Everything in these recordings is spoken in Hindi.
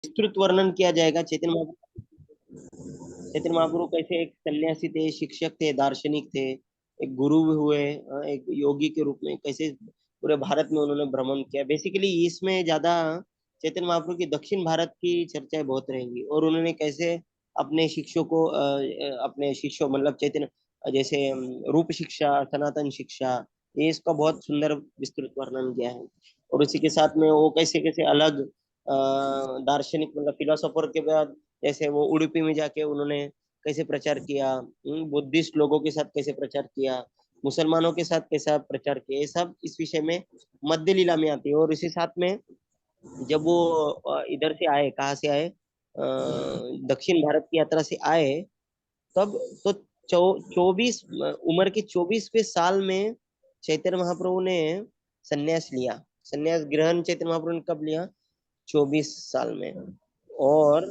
विस्तृत वर्णन किया जाएगा। चैतन्य महाप्रभु कैसे एक सन्यासी थे, शिक्षक थे, दार्शनिक थे, एक गुरु भी हुए, एक योगी के रूप में कैसे पूरे भारत में उन्होंने भ्रमण किया। बेसिकली इसमें ज्यादा चैतन्य महाप्रभु की दक्षिण भारत की चर्चाएं बहुत रहेंगी, और उन्होंने कैसे अपने शिष्यों को अपने शिष्यों मतलब चैतन्य जैसे रूप शिक्षा, सनातन शिक्षा, ये इसका बहुत सुंदर विस्तृत वर्णन किया है। और उसी के साथ में वो कैसे कैसे अलग दार्शनिक मतलब फिलोसोफर के बाद जैसे वो उडुपी में जाके उन्होंने कैसे प्रचार किया, बुद्धिस्ट लोगों के साथ कैसे प्रचार किया, मुसलमानों के साथ कैसा प्रचार किया, ये सब इस विषय में मध्य लीला में आती है। और इसी साथ में जब वो इधर से आए, कहाँ से आए, दक्षिण भारत की यात्रा से आए, तब तो 24 उम्र के 24वें साल में चैतन्य महाप्रभु ने संन्यास लिया। संन्यास ग्रहण चैतन्य महाप्रभु ने कब लिया? 24 साल में। और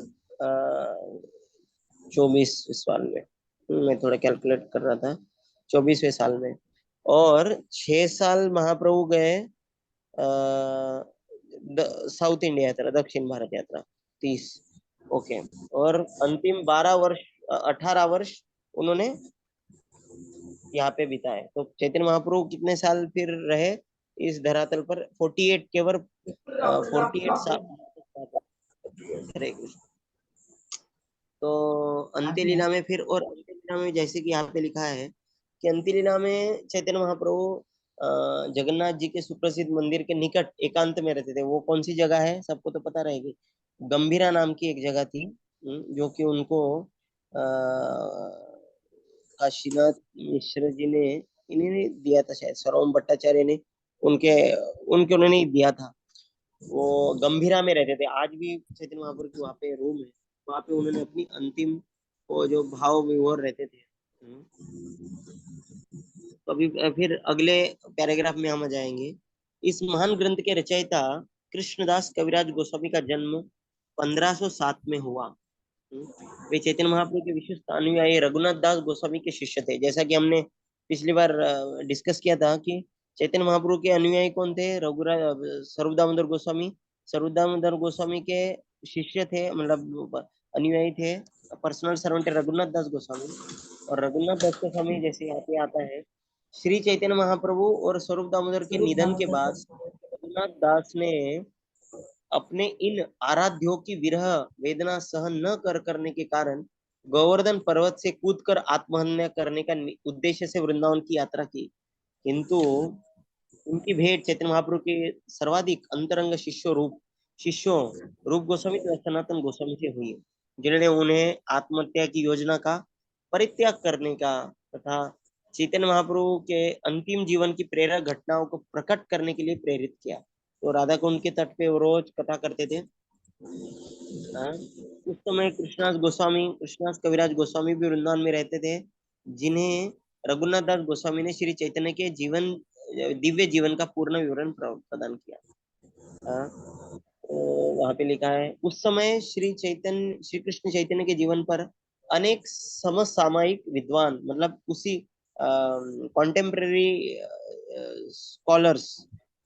24 साल में, मैं थोड़ा कैलकुलेट कर रहा था, 24वें साल में। और 6 साल महाप्रभु गए साउथ इंडिया यात्रा, दक्षिण भारत यात्रा, 30। ओके। और अंतिम 12 वर्ष, 18 वर्ष उन्होंने यहाँ पे बिताए। तो चैतन्य महाप्रभु कितने साल फिर रहे इस धरातल पर? 48, केवल 48 साल। हरे कृष्ण। तो अंत्य लीला में फिर, और अंत्य लीला में जैसे कि यहाँ पे लिखा है कि अंत्य लीला में चैतन्य महाप्रभु जगन्नाथ जी के सुप्रसिद्ध मंदिर के निकट एकांत में रहते थे। वो कौन सी जगह है सबको तो पता रहेगी, गंभीरा नाम की एक जगह थी, जो कि उनको काशीनाथ मिश्र जी ने इन्हें दिया था, शायद सर्वम भट्टाचार्य ने उनके उनके उन्होंने दिया था। वो गंभीरा में रहते थे। आज भी चैतन्य महाप्रभु की वहाँ पे रूम है, वहाँ पे उन्होंने अपनी अंतिम वो जो भाव विभोर रहते थे। तो अभी फिर अगले पैराग्राफ में हम आ जाएंगे। इस महान ग्रंथ के रचयिता कृष्णदास कविराज गोस्वामी का जन्म 1507 में हुआ। वे चैतन्य महाप्रभु के विशिष्ट अनुयायी रघुनाथ दास गोस्वामी के शिष्य थे। जैसा कि हमने पिछली बार डिस्कस किया था कि चैतन्य महाप्रभु के अनुयायी कौन थे? रघुराज स्वरूप दामोदर गोस्वामी। स्वरूप दामोदर गोस्वामी के शिष्य थे, मतलब अनुयायी थे, पर्सनल सर्वेंट रघुनाथ दास गोस्वामी। और रघुनाथ दास गोस्वामी जैसे यहाँ पे आता है, श्री चैतन्य महाप्रभु और स्वरूप दामोदर के निधन के बाद रघुनाथ दास ने अपने इन आराध्यों की विरह वेदना सहन न करने के कारण गोवर्धन पर्वत से कूदकर आत्महत्या करने का उद्देश्य से वृंदावन की यात्रा की। किंतु उनकी भेंट चैतन्य महाप्रभु के सर्वाधिक अंतरंग शिष्यों रूप गोस्वामी तथा सनातन गोस्वामी से हुई, जिन्होंने उन्हें आत्महत्या की योजना का परित्याग करने का तथा चैतन्य महाप्रभु के अंतिम जीवन की प्रेरक घटनाओं को प्रकट करने के लिए प्रेरित किया। तो राधा कुंड के तट पे वो रोज कथा करते थे। हाँ? उस समय कृष्णदास कविराज गोस्वामी भी वृंदावन में रहते थे, जिन्हें रघुनाथ दास गोस्वामी ने श्री चैतन्य के दिव्य जीवन का पूर्ण विवरण प्रदान किया। हाँ? तो वहां पे लिखा है, उस समय श्री कृष्ण चैतन्य के जीवन पर अनेक समसामयिक विद्वान, मतलब उसी कॉन्टेम्पररी स्कॉलर्स,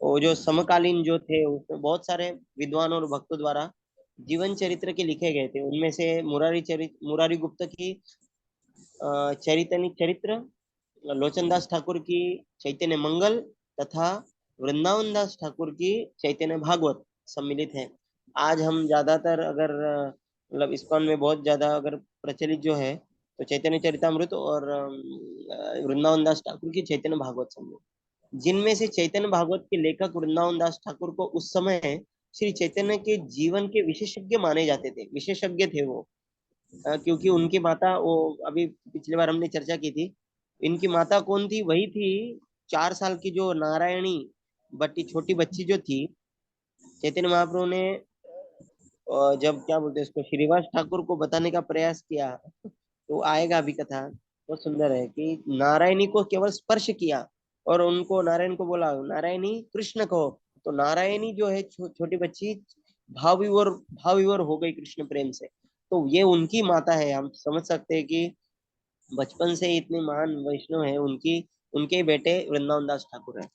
वो जो समकालीन जो थे, उसमें बहुत सारे विद्वान और भक्तों द्वारा जीवन चरित्र के लिखे गए थे। उनमें से मुरारी गुप्त की चरितनी चरित्र, लोचन दास ठाकुर की चैतन्य मंगल, तथा वृंदावन दास ठाकुर की चैतन्य भागवत सम्मिलित है। आज हम ज्यादातर अगर मतलब इस्कॉन में बहुत ज्यादा अगर प्रचलित जो है, तो चैतन्य चरितमृत और वृंदावन दास ठाकुर की चैतन्य भागवत सम्मिलित, जिनमें से चैतन्य भागवत के लेखक वृंदावन दास ठाकुर को उस समय श्री चैतन्य के जीवन के विशेषज्ञ माने जाते थे। विशेषज्ञ थे वो, क्योंकि उनकी माता, वो अभी पिछली बार हमने चर्चा की थी, इनकी माता कौन थी? वही थी 4 साल की जो नारायणी बट्टी छोटी बच्ची जो थी। चैतन्य महाप्रभु ने जब क्या बोलते हैं इसको, श्रीवास ठाकुर को बताने का प्रयास किया, तो आएगा अभी कथा, बहुत सुंदर है कि नारायणी को केवल स्पर्श किया और उनको नारायण को बोला, नारायणी कृष्ण को। तो नारायणी जो है छोटी बच्ची भाव विवर हो गई कृष्ण प्रेम से। तो ये उनकी माता है। हम समझ सकते हैं कि बचपन से इतने महान वैष्णव है, उनकी उनके बेटे वृंदावन दास ठाकुर है।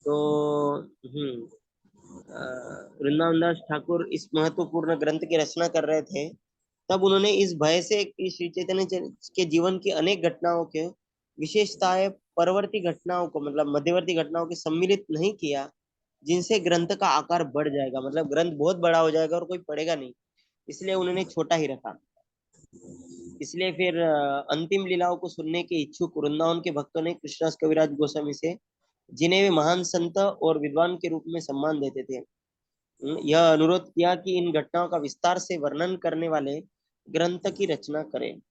तो वृंदावन दास ठाकुर इस महत्वपूर्ण ग्रंथ की रचना कर रहे थे, तब उन्होंने इस भय से कि श्री चैतन्य के जीवन की अनेक घटनाओं के विशेषताएं परवर्ती घटनाओं को मतलब मध्यवर्ती घटनाओं के सम्मिलित नहीं किया, जिनसे ग्रंथ का आकार बढ़ जाएगा, मतलब ग्रंथ बहुत बड़ा हो जाएगा और कोई पढ़ेगा नहीं, इसलिए उन्होंने छोटा ही रखा। इसलिए फिर अंतिम लीलाओं को सुनने के इच्छुक वृंदावन के भक्तों ने कृष्णदास कविराज गोस्वामी से, जिन्हें वे महान संत और विद्वान के रूप में सम्मान देते थे, यह अनुरोध किया कि इन घटनाओं का विस्तार से वर्णन करने वाले ग्रंथ की रचना करें।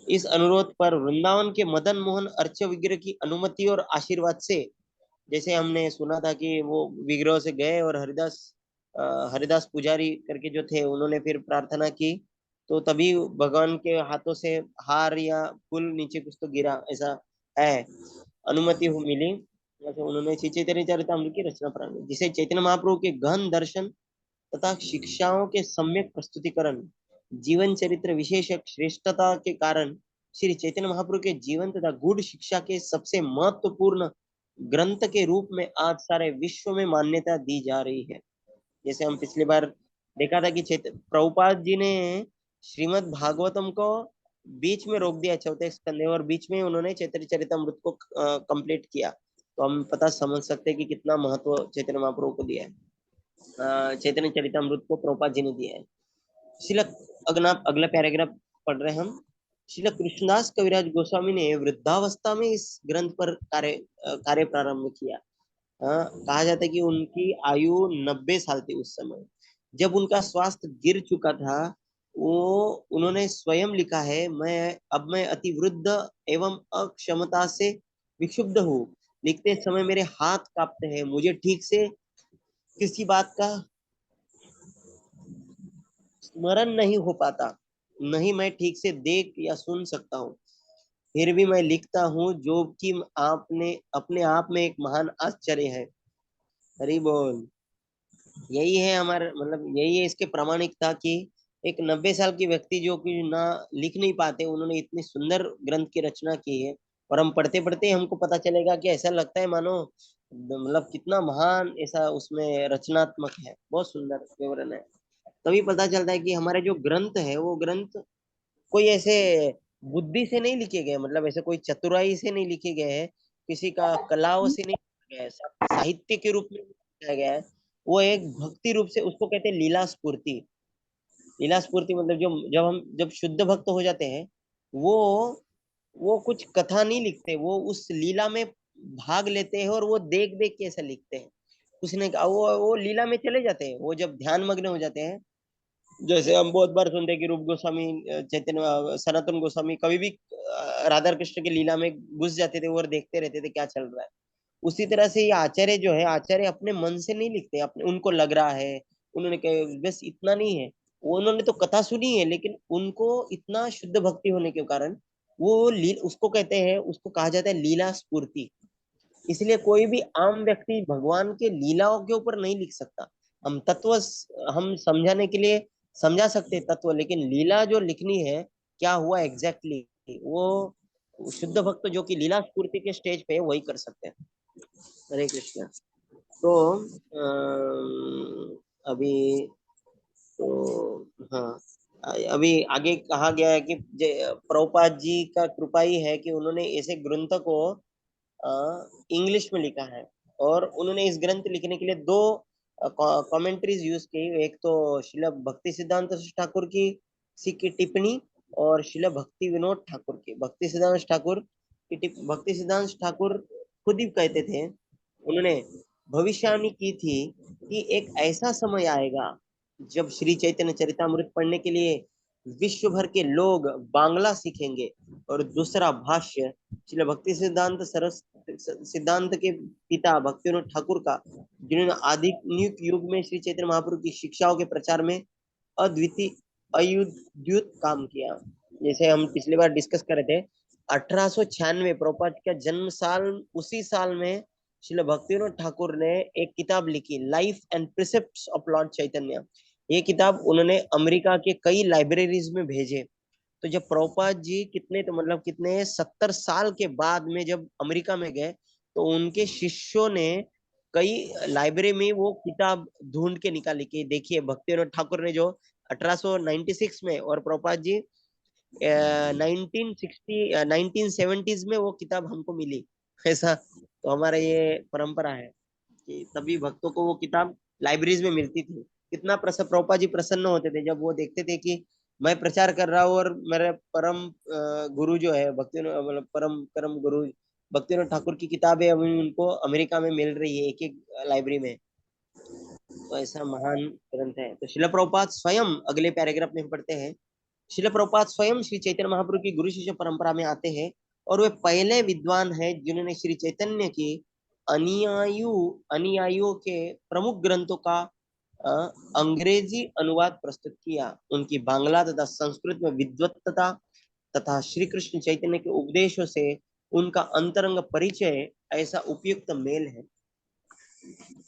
इस अनुरोध पर वृंदावन के मदन मोहन अर्च विग्रह की अनुमति और आशीर्वाद से, जैसे हमने सुना था कि वो विग्रह से गए और हरिदास पुजारी करके जो थे उन्होंने फिर प्रार्थना की, तो तभी भगवान के हाथों से हार या फूल नीचे कुछ तो गिरा, ऐसा है, अनुमति मिली। जैसे उन्होंने श्री चैतन्य चरितामृत की रचना प्रारंभ की, जिसे चैतन्य महाप्रभु के गहन दर्शन तथा शिक्षाओं के सम्यक प्रस्तुतिकरण, जीवन चरित्र विशेष श्रेष्ठता के कारण श्री चैतन्य महाप्रभु के जीवन तथा गूढ़ शिक्षा के सबसे महत्वपूर्ण ग्रंथ के रूप में आज सारे विश्व में मान्यता दी जा रही है। जैसे हम पिछली बार देखा था कि प्रभुपाद जी ने श्रीमद् भागवतम को बीच में रोक दिया चौथे स्कंदे, और बीच में उन्होंने चैतन्य चरितमृत को कंप्लीट किया, तो हम पता समझ सकते हैं कि कितना महत्व चैतन्य महाप्रभु को दिया है, चैतन्य चरितमृत को प्रभुपाद जी ने दिया है। शिलक अगला पैराग्राफ पढ़ रहे हैं हम। शिल कृष्णदास कविराज गोस्वामी ने वृद्धावस्था में इस ग्रंथ पर कार्य प्रारंभ किया। कहा जाता है कि उनकी आयु 90 साल थी उस समय, जब उनका स्वास्थ्य गिर चुका था। वो उन्होंने स्वयं लिखा है, मैं अति वृद्ध एवं अक्षमता से विक्षुब्ध हूँ। लिखते समय मेरे हाथ कांपते हैं, मुझे ठीक से किसी बात का स्मरण नहीं हो पाता, नहीं मैं ठीक से देख या सुन सकता हूँ, फिर भी मैं लिखता हूँ, जो कि आपने अपने आप में एक महान आश्चर्य है। हरि बोल। यही है हमारा मतलब, यही है इसके प्रामाणिकता कि एक 90 साल की व्यक्ति जो कि ना लिख नहीं पाते, उन्होंने इतनी सुंदर ग्रंथ की रचना की है, और हम पढ़ते पढ़ते हमको पता चलेगा कि ऐसा लगता है मानो मतलब कितना महान ऐसा उसमें रचनात्मक है, बहुत सुंदर विवरण है। तभी पता चलता है कि हमारे जो ग्रंथ है वो ग्रंथ कोई ऐसे बुद्धि से नहीं लिखे गए, मतलब ऐसे कोई चतुराई से नहीं लिखे गए हैं, किसी का कलाओं से नहीं लिखा गया है, साहित्य के रूप में लिखा गया है। वो एक भक्ति रूप से, उसको कहते हैं लीला स्फूर्ति। लीला स्फूर्ति मतलब जो जब शुद्ध भक्त हो जाते हैं, वो वो कुछ कथा नहीं लिखते, वो उस लीला में भाग लेते हैं और वो देख देख के ऐसा लिखते हैं। उसने कहा वो लीला में चले जाते हैं, वो जब ध्यान मग्न हो जाते हैं। जैसे हम बहुत बार सुनते हैं कि रूप गोस्वामी, चैतन्य सनातन गोस्वामी कभी भी राधा कृष्ण की लीला में घुस जाते थे और देखते रहते थे क्या चल रहा है। उसी तरह से ये आचार्य जो है, आचार्य अपने मन से नहीं लिखते, अपने उनको लग रहा है, उन्होंने कहा बस इतना नहीं है, वो उन्होंने तो कथा सुनी है, लेकिन उनको इतना शुद्ध भक्ति होने के कारण वो उसको कहते हैं, उसको कहा जाता है लीला स्फूर्ति। इसलिए कोई भी आम व्यक्ति भगवान के लीलाओं के ऊपर नहीं लिख सकता। हम तत्व हम समझाने के लिए समझा सकते हैं तत्व, लेकिन लीला जो लिखनी है, क्या हुआ एग्जैक्टली exactly, वो शुद्ध भक्त जो कि लीला स्फूर्ति के स्टेज पे है वही कर सकते हैं। हरे कृष्ण। तो अभी तो हाँ, अभी आगे कहा गया है कि प्रभुपाद जी का कृपा ही है कि उन्होंने ऐसे ग्रंथ को इंग्लिश में लिखा है, और उन्होंने इस ग्रंथ लिखने के लिए दो कमेंट्रीज यूज की। एक तो शिला भक्ति सिद्धांत ठाकुर की की टिप्पणी, और शिला भक्ति विनोद ठाकुर की। भक्ति सिद्धांत ठाकुर खुद ही कहते थे, उन्होंने भविष्यवाणी की थी कि एक ऐसा समय आएगा जब श्री चैतन्य चरितामृत पढ़ने के लिए विश्व भर के लोग बांग्ला सीखेंगे, और दूसरा भाष्य श्रील भक्ति सिद्धांत के पिता भक्तिविनोद ठाकुर का, जिन्होंने आधुनिक युग में श्री चैतन्य महाप्रभु की शिक्षाओं के प्रचार में अद्वितीय अयुद्युत काम किया। जैसे हम पिछली बार डिस्कस कर रहे थे, 1896 प्रभुपाद का जन्म साल, उसी साल में श्रील भक्तिविनोद ठाकुर ने एक किताब लिखी, लाइफ एंड प्रिसेप्ट्स ऑफ लॉर्ड चैतन्य। ये किताब उन्होंने अमेरिका के कई लाइब्रेरीज में भेजे। तो जब प्रभुपाद जी कितने तो मतलब कितने 70 साल के बाद में जब अमेरिका में गए, तो उनके शिष्यों ने कई लाइब्रेरी में वो किताब ढूंढ के निकाली कि देखिए भक्तिविनोद ठाकुर ने जो 1896 में और प्रभुपाद जी 1970s में वो किताब हमको मिली। ऐसा तो हमारा ये परंपरा है कि तभी भक्तों को वो किताब लाइब्रेरीज में मिलती थी। कितना प्रभुपाद जी प्रसन्न होते थे जब वो देखते थे कि मैं प्रचार कर रहा हूँ और मेरे परम गुरु जो है भक्ति मतलब परम परम गुरु भक्तिविनोद ठाकुर की किताबें अभी उनको अमेरिका में मिल रही है एक एक लाइब्रेरी में। तो ऐसा महान ग्रंथ है। तो शिला प्रभुपाद स्वयं अगले पैराग्राफ में हम पढ़ते हैं। शिला प्रभुपाद स्वयं श्री चैतन्य महाप्रभु की गुरु शिष्य परंपरा में आते हैं और वे पहले विद्वान हैं जिन्होंने श्री चैतन्य की अनुयायु अनुयायियों के प्रमुख ग्रंथों का अ, अंग्रेजी अनुवाद प्रस्तुत किया। उनकी बांग्ला तथा संस्कृत में विद्वत्ता तथा श्री कृष्ण चैतन्य के उपदेशों से उनका अंतरंग परिचय ऐसा उपयुक्त मेल है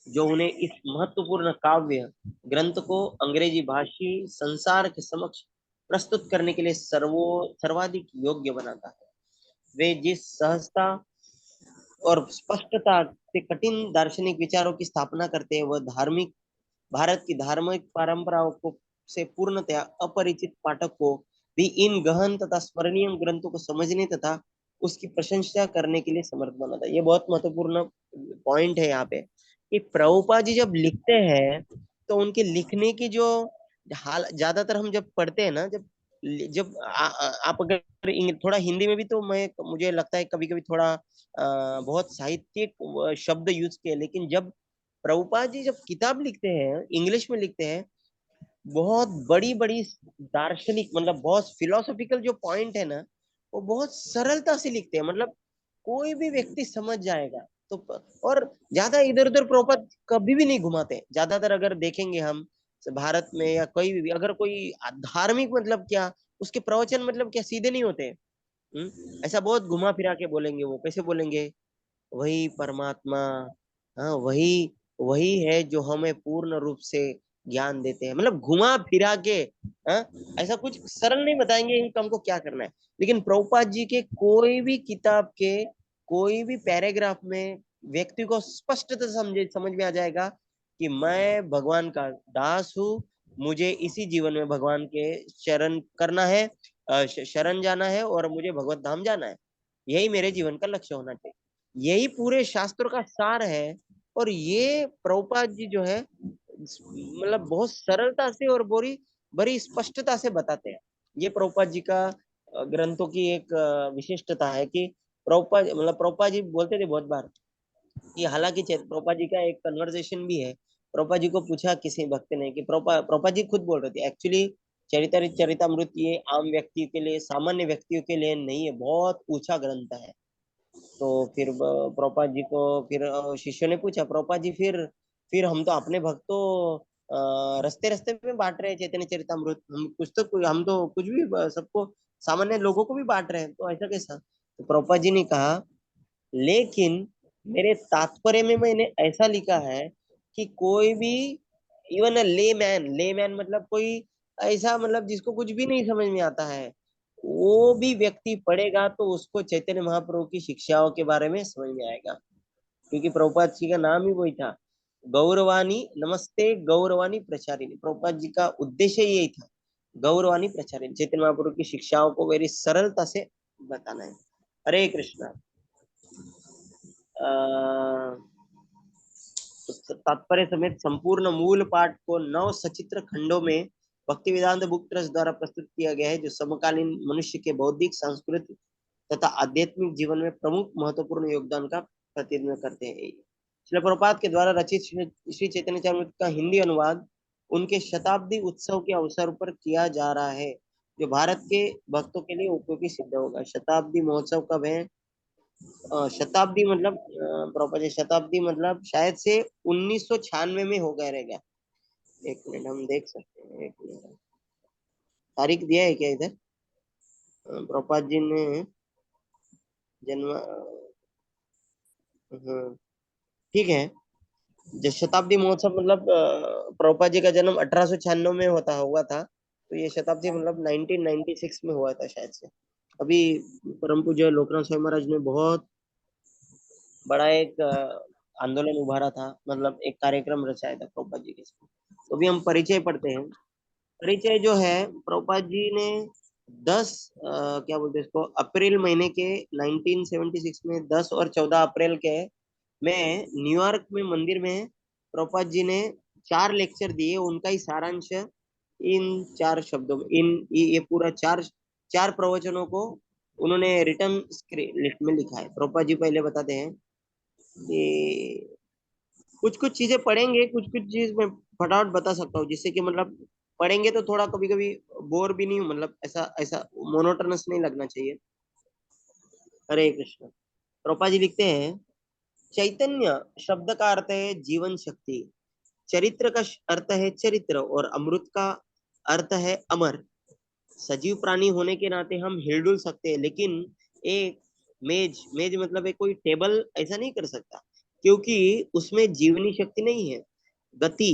जो उन्हें इस महत्वपूर्ण काव्य ग्रंथ को अंग्रेजी भाषी संसार के समक्ष प्रस्तुत करने के लिए सर्वाधिक योग्य बनाता है। वे जिस सहजता और स्पष्टता से कठिन दार्शनिक विचारों की स्थापना करते हैं वह धार्मिक भारत की धार्मिक परंपराओं को से पूर्णतया अपरिचित पाठक को भी इन गहन तथा स्मरणीय ग्रंथों को समझने तथा उसकी प्रशंसा करने के लिए समर्थ बनाता है। ये बहुत महत्वपूर्ण पॉइंट है यहाँ पे कि प्रभुपाद जी जब लिखते हैं तो उनके लिखने की जो हाल ज्यादातर हम जब पढ़ते हैं ना जब जब आप अगर थोड़ा हिंदी में भी तो मैं मुझे लगता है कभी कभी थोड़ा बहुत साहित्यिक शब्द यूज किए लेकिन जब प्रभुपाद जी जब किताब लिखते हैं इंग्लिश में लिखते हैं बहुत बड़ी बड़ी दार्शनिक मतलब बहुत फिलोसॉफिकल जो पॉइंट है ना वो बहुत सरलता से लिखते हैं मतलब कोई भी व्यक्ति समझ जाएगा। तो और ज्यादा इधर उधर प्रभुपाद कभी भी नहीं घुमाते। ज्यादातर अगर देखेंगे हम भारत में या कोई भी अगर कोई धार्मिक मतलब क्या उसके प्रवचन मतलब क्या सीधे नहीं होते। ऐसा बहुत घुमा फिरा के बोलेंगे। वो कैसे बोलेंगे वही परमात्मा हाँ वही वही है जो हमें पूर्ण रूप से ज्ञान देते हैं मतलब घुमा फिरा के। हाँ ऐसा कुछ सरल नहीं बताएंगे इनको हमको क्या करना है। लेकिन प्रभुपाद जी के कोई भी किताब के कोई भी पैराग्राफ में व्यक्ति को स्पष्टता समझे समझ में आ जाएगा कि मैं भगवान का दास हूँ। मुझे इसी जीवन में भगवान के शरण करना है शरण जाना है और मुझे भगवत धाम जाना है। यही मेरे जीवन का लक्ष्य होना चाहिए। यही पूरे शास्त्रों का सार है। और ये प्रभुपाद जी जो है मतलब बहुत सरलता से और बड़ी बड़ी स्पष्टता से बताते हैं। ये प्रभुपाद जी का ग्रंथों की एक विशिष्टता है कि प्रभुपाद मतलब प्रभुपाद जी बोलते थे बहुत बार कि हालांकि प्रभुपाद जी का एक कन्वर्सेशन भी है। प्रभुपाद जी को पूछा किसी भक्त ने कि प्रभुपाद जी खुद बोल रहे थे एक्चुअली चरितामृत ये आम व्यक्ति के लिए सामान्य व्यक्तियों के लिए नहीं है बहुत ऊंचा ग्रंथ है। तो फिर प्रभुपाद जी को फिर शिष्य ने पूछा प्रभुपाद जी फिर हम तो अपने भक्तों रास्ते रास्ते में बांट रहे हैं चैतन्य चरितमृत हम कुछ तो हम तो कुछ भी सबको सामान्य लोगों को भी बांट रहे हैं तो ऐसा कैसा। तो प्रभुपाद जी ने कहा लेकिन मेरे तात्पर्य में मैंने ऐसा लिखा है कि कोई भी इवन अ ले मैन मतलब कोई ऐसा मतलब जिसको कुछ भी नहीं समझ में आता है वो भी व्यक्ति पढ़ेगा तो उसको चैतन्य महाप्रभु की शिक्षाओं के बारे में समझ में आएगा। क्योंकि प्रभुपाद जी का नाम ही वही था गौरवाणी नमस्ते गौरवाणी प्रचारिणी। प्रभुपाद जी का उद्देश्य यही था गौरवाणी प्रचारिणी चैतन्य महाप्रभु की शिक्षाओं को वेरी सरलता से बताना है। हरे कृष्णा। तात्पर्य समेत संपूर्ण मूल पाठ को 9 सचित्र खंडों में भक्ति वेदांत बुक ट्रस्ट द्वारा प्रस्तुत किया गया है जो समकालीन मनुष्य के बौद्धिक सांस्कृतिक तथा आध्यात्मिक जीवन में प्रमुख महत्वपूर्ण योगदान का प्रतिनिधित्व करते हैं। श्रील प्रभुपाद के द्वारा रचित श्री चैतन्य चरितामृत का हिंदी अनुवाद उनके शताब्दी उत्सव के अवसर पर किया जा रहा है जो भारत के भक्तों के लिए उपयोगी सिद्ध होगा। शताब्दी महोत्सव कब है? शताब्दी मतलब प्रॉपर शताब्दी मतलब शायद से 1996 में हो गया रहेगा। एक मिनट हम देख सकते हैं एक मिनट तारीख दिया है क्या इधर? प्रभुपाद जी ने जन्म हाँ, ठीक है। जो शताब्दी महोत्सव मतलब प्रभुपाद जी का जन्म 1896 में होता हुआ था तो ये शताब्दी मतलब 1996 में हुआ था शायद से। अभी परम पूज्य लोकनाथ स्वामी महाराज ने बहुत बड़ा एक आंदोलन उभारा था, मतलब एक कार्यक्रम रचाया था प्रभुपाद जी के साथ। तो भी हम परिचय पढ़ते हैं। परिचय जो है, प्रभुपाद जी ने 10 क्या बोलते हैं इसको, अप्रैल महीने के 1976 में 10 और 14 अप्रैल के में न्यूयॉर्क में मंदिर में प्रभुपाद जी ने 4 लेक्चर दिए। उनका ही सारांश इन 4 शब्दों में, ये पूरा चार चार प्रवचनों को उन्होंने रिटर्न लिस्ट में लिखा है। प्रभुपाद जी पहले बताते हैं कि कुछ कुछ चीजें पढ़ेंगे, कुछ कुछ चीज मैं फटाफट बता सकता हूँ, जिससे कि मतलब पढ़ेंगे तो थोड़ा कभी कभी बोर भी नहीं, मतलब ऐसा ऐसा मोनोटोनस नहीं लगना चाहिए। हरे कृष्ण। प्रभुपाद जी लिखते हैं, चैतन्य शब्द का अर्थ है जीवन शक्ति, चरित्र का अर्थ है चरित्र, और अमृत का अर्थ है अमर। सजीव प्राणी होने के नाते हम हिलडुल सकते हैं, लेकिन एक मेज मेज मतलब एक कोई टेबल ऐसा नहीं कर सकता, क्योंकि उसमें जीवनी शक्ति नहीं है। गति,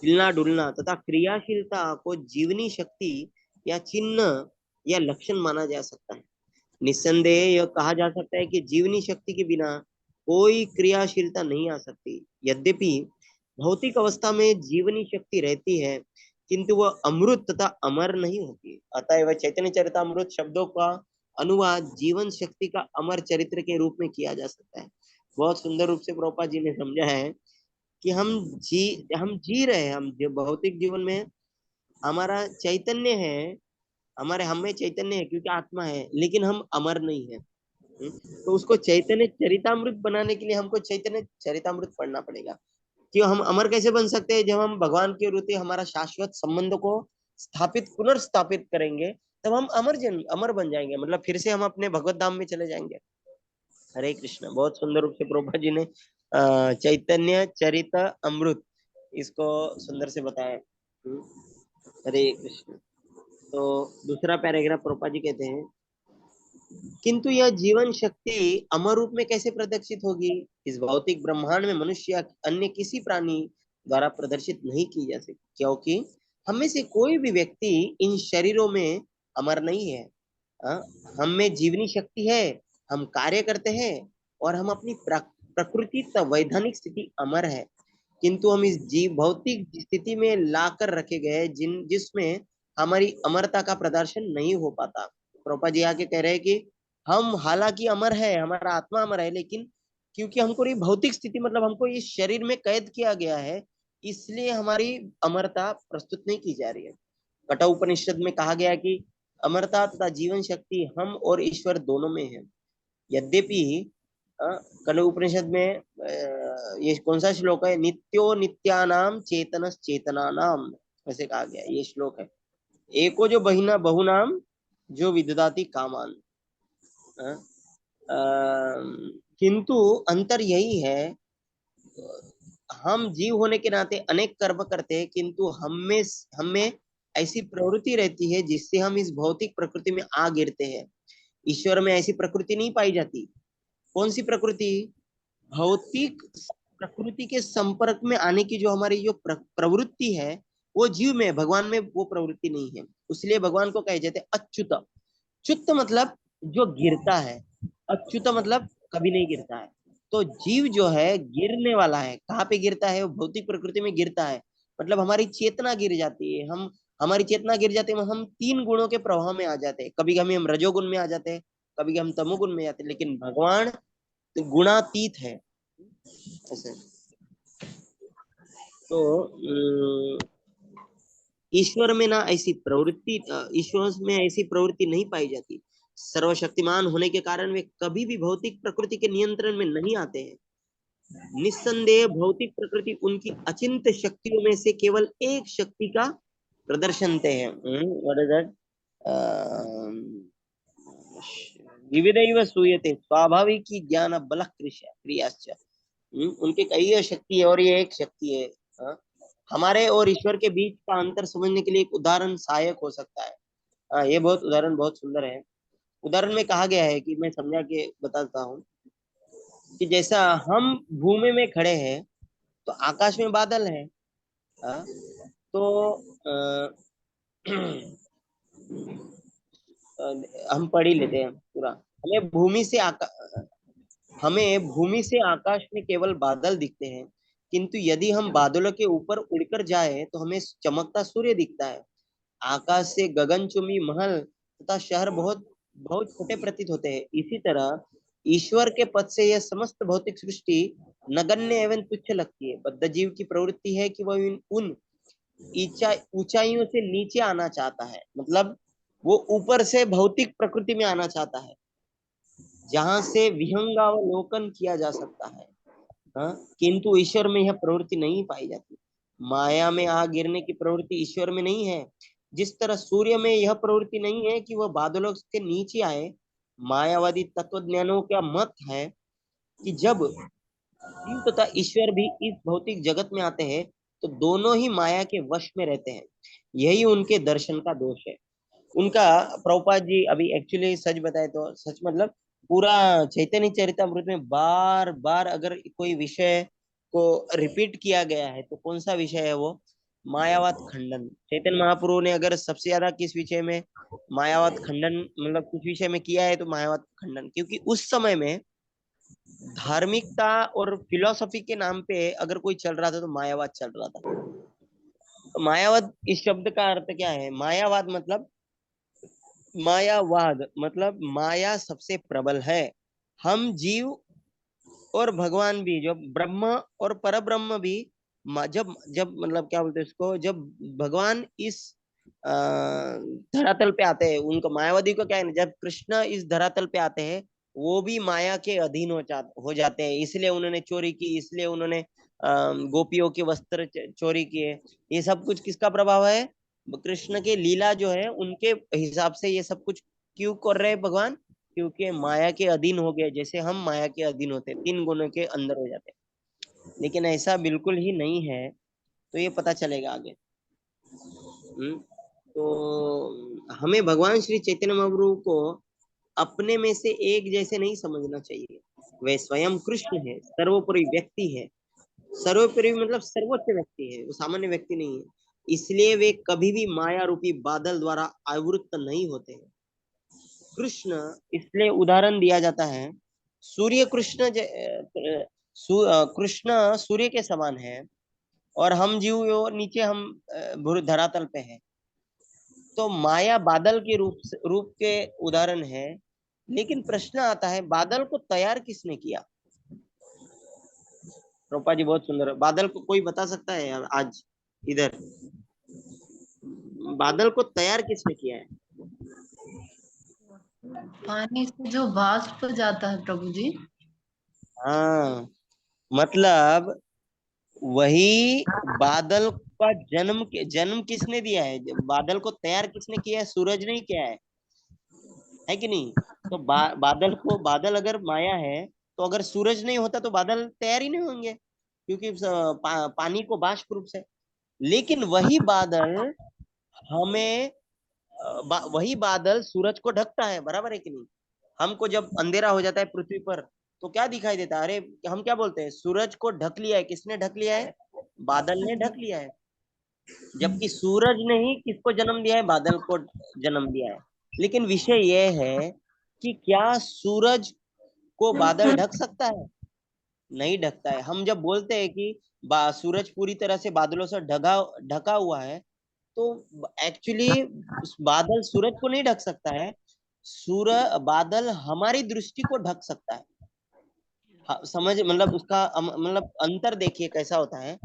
हिलना डुलना तथा क्रियाशीलता को जीवनी शक्ति या चिन्ह या लक्षण माना जा सकता है। निस्संदेह यह कहा जा सकता है कि जीवनी शक्ति के बिना कोई क्रियाशीलता नहीं आ सकती। यद्यपि भौतिक अवस्था में जीवनी शक्ति रहती है, किंतु वह अमृत तथा अमर नहीं होती। अतएव चैतन्य चरितामृत शब्दों का अनुवाद जीवन शक्ति का अमर चरित्र के रूप में किया जा सकता है। बहुत सुंदर रूप से प्रभुपाद जी ने समझा है कि हम जी रहे हैं, हम जो भौतिक जीवन में हमारा चैतन्य है, हमारे हम में चैतन्य है क्योंकि आत्मा है, लेकिन हम अमर नहीं है। तो उसको चैतन्य चरितामृत बनाने के लिए हमको चैतन्य चरितामृत पढ़ना पड़ेगा। कि हम अमर कैसे बन सकते हैं? जब हम भगवान के प्रति हमारा शाश्वत संबंध को स्थापित पुनर्स्थापित करेंगे, तब हम अमर बन जाएंगे, मतलब फिर से हम अपने भगवत धाम में चले जाएंगे। हरे कृष्ण। बहुत सुंदर रूप से प्रभुपाद जी ने चैतन्य चरित अमृत इसको सुंदर से बताया। हरे कृष्ण। तो दूसरा पैराग्राफ प्रभुपाद जी कहते हैं, किंतु यह जीवन शक्ति अमर रूप में कैसे प्रदर्शित होगी? इस भौतिक ब्रह्मांड में मनुष्य या अन्य किसी प्राणी द्वारा प्रदर्शित नहीं की जा सकती, क्योंकि हम में से कोई भी व्यक्ति इन शरीरों में अमर नहीं है। हाँ, हम में जीवनी शक्ति है, हम कार्य करते हैं, और हम अपनी प्रकृति वैधानिक स्थिति अमर है, किंतु हम इस जीव भौतिक स्थिति में लाकर रखे गए जिसमें हमारी अमरता का प्रदर्शन नहीं हो पाता। प्रभुपाद जी आके कह रहे हैं कि हम हालांकि अमर है, हमारा आत्मा अमर है, लेकिन क्योंकि हमको ये भौतिक स्थिति, मतलब हमको इस शरीर में कैद किया गया है, इसलिए हमारी अमरता प्रस्तुत नहीं की जा रही है। कठा उपनिषद में कहा गया कि अमरता तथा जीवन शक्ति हम और ईश्वर दोनों में है। यद्यपि कल उपनिषद में ये कौन सा श्लोक है? नित्यो नित्यानाम चेतनस चेतनानाम, ऐसे कहा गया ये श्लोक है। एको जो बहिना बहुनाम जो विददाति कामान। किंतु अंतर यही है, हम जीव होने के नाते अनेक कर्म करते हैं, किंतु हम में ऐसी प्रवृत्ति रहती है जिससे हम इस भौतिक प्रकृति में आ गिरते हैं। ईश्वर में ऐसी प्रकृति नहीं पाई जाती। कौन सी प्रकृति? भौतिक प्रकृति के संपर्क में आने की जो हमारी जो प्रवृत्ति है, वो जीव में, भगवान में वो प्रवृत्ति नहीं है। इसलिए भगवान को कहे जाते हैं अच्युत। च्युत मतलब जो गिरता है, अच्युत मतलब कभी नहीं गिरता है। तो जीव जो है गिरने वाला है। कहाँ पे गिरता है? वो भौतिक प्रकृति में गिरता है, मतलब हमारी चेतना गिर जाती है। हमारी चेतना गिर जाती है, हम 3 गुणों के प्रभाव में आ जाते हैं। कभी कभी हम रजोगुण में आ जाते हैं, कभी हम तमोगुण में जाते हैं, लेकिन भगवान तो गुणातीत है ऐसे। तो ईश्वर में ना ऐसी प्रवृत्ति, ईश्वर में ऐसी प्रवृत्ति नहीं पाई जाती। सर्वशक्तिमान होने के कारण वे कभी भी भौतिक प्रकृति के नियंत्रण में नहीं आते हैं। निस्संदेह भौतिक प्रकृति उनकी अचिंत्य शक्तियों में से केवल एक शक्ति का प्रदर्शन है। What is that? विविधैव सूयते स्वाभाविक ही ज्ञान बल क्रियाश्च। उनके कई शक्ति है और ये एक शक्ति है। हाँ? हमारे और ईश्वर के बीच का अंतर समझने के लिए एक उदाहरण सहायक हो सकता है। हाँ, ये बहुत उदाहरण बहुत सुंदर है। उदाहरण में कहा गया है कि मैं समझा के बताता हूँ कि जैसा हम भूमि में खड़े हैं, तो आकाश में बादल है। हाँ? तो हम पढ़ ही लेते हैं पूरा। हमें भूमि से हमें भूमि से आकाश में केवल बादल दिखते हैं, किंतु यदि हम बादलों के ऊपर उड़कर जाए तो हमें चमकता सूर्य दिखता है। आकाश से गगनचुंबी महल तथा शहर बहुत बहुत छोटे प्रतीत होते हैं। इसी तरह ईश्वर के पद से यह समस्त भौतिक सृष्टि नगण्य एवं तुच्छ लगती है। बद्ध जीव की प्रवृत्ति है कि वह उन ऊंचाइयों से नीचे आना चाहता है, मतलब वो ऊपर से भौतिक प्रकृति में आना चाहता है, जहां से विहंगावलोकन किया जा सकता है। हाँ, किंतु ईश्वर में यह प्रवृत्ति नहीं पाई जाती। माया में आ गिरने की प्रवृत्ति ईश्वर में नहीं है। जिस तरह सूर्य में यह प्रवृत्ति नहीं है कि वह बादलों के नीचे आए। मायावादी तत्वज्ञानों का मत है कि जब जीव तथा ईश्वर भी इस भौतिक जगत में आते हैं तो दोनों ही माया के वश में रहते हैं। यही उनके दर्शन का दोष है। उनका प्रभुपाद जी अभी एक्चुअली सच बताए तो सच मतलब पूरा चैतन्य चरितामृत में बार बार अगर कोई विषय को रिपीट किया गया है तो कौन सा विषय है वो? मायावाद खंडन। चैतन्य महाप्रभु ने अगर सबसे ज्यादा किस विषय में मायावाद खंडन मतलब किस विषय में किया है तो मायावाद खंडन, क्योंकि उस समय में धार्मिकता और फिलोसफी के नाम पे अगर कोई चल रहा था तो मायावाद चल रहा था। तो मायावाद इस शब्द का अर्थ क्या है? मायावाद मतलब मायावाद मतलब माया सबसे प्रबल है। हम जीव और भगवान भी, जो ब्रह्म और परब्रह्म भी जब जब मतलब क्या बोलते हैं इसको, जब भगवान इस अ, धरातल पे आते हैं, उनको मायावादी को क्या है ना, जब कृष्ण इस धरातल पे आते हैं वो भी माया के अधीन हो जाते हैं। इसलिए उन्होंने चोरी की, इसलिए उन्होंने गोपियों के वस्त्र चोरी किए। ये सब कुछ किसका प्रभाव है? कृष्ण के लीला जो है उनके हिसाब से ये सब कुछ क्यों कर रहे हैं भगवान? क्योंकि माया के अधीन हो गए, जैसे हम माया के अधीन होते हैं, तीन गुणों के अंदर हो जाते हैं। लेकिन ऐसा बिल्कुल ही नहीं है। तो ये पता चलेगा आगे। तो हमें भगवान श्री चैतन्य महाप्रभु को अपने में से एक जैसे नहीं समझना चाहिए। वे स्वयं कृष्ण है, सर्वोपरि व्यक्ति है। सर्वोपरि मतलब सर्वोच्च व्यक्ति है, वो सामान्य व्यक्ति नहीं है। इसलिए वे कभी भी माया रूपी बादल द्वारा आवृत्त नहीं होते हैं। कृष्ण इसलिए उदाहरण दिया जाता है, सूर्य कृष्ण कृष्ण सूर्य के समान है और हम जीव नीचे हम धरातल पे हैं। तो माया बादल के रूप के उदाहरण है। लेकिन प्रश्न आता है, बादल को तैयार किसने किया? रूपा जी बहुत सुंदर है। बादल को कोई बता सकता है यार आज इधर? बादल को तैयार किसने किया है? पानी से जो वाष्प जाता है प्रभु जी। हाँ, मतलब वही बादल का जन्म किसने दिया है? बादल को तैयार किसने किया है? सूरज नहीं किया है कि नहीं? तो बादल को, बादल अगर माया है तो अगर सूरज नहीं होता तो बादल तैयार ही नहीं होंगे, क्योंकि पानी को बाष्प रूप से। लेकिन वही बादल हमें वही बादल सूरज को ढकता है, बराबर है कि नहीं? हमको जब अंधेरा हो जाता है पृथ्वी पर तो क्या दिखाई देता है? अरे हम क्या बोलते हैं, सूरज को ढक लिया है। किसने ढक लिया है? बादल ने ढक लिया है। जबकि सूरज ने ही किसको जन्म दिया है? बादल को जन्म दिया है। लेकिन विषय यह है कि क्या सूरज को बादल ढक सकता है? नहीं ढकता है। हम जब बोलते हैं कि सूरज पूरी तरह से बादलों से ढका ढका हुआ है, तो एक्चुअली बादल सूरज को नहीं ढक सकता है। बादल हमारी दृष्टि को ढक सकता है। समझ मतलब उसका मतलब अंतर देखिए कैसा होता है।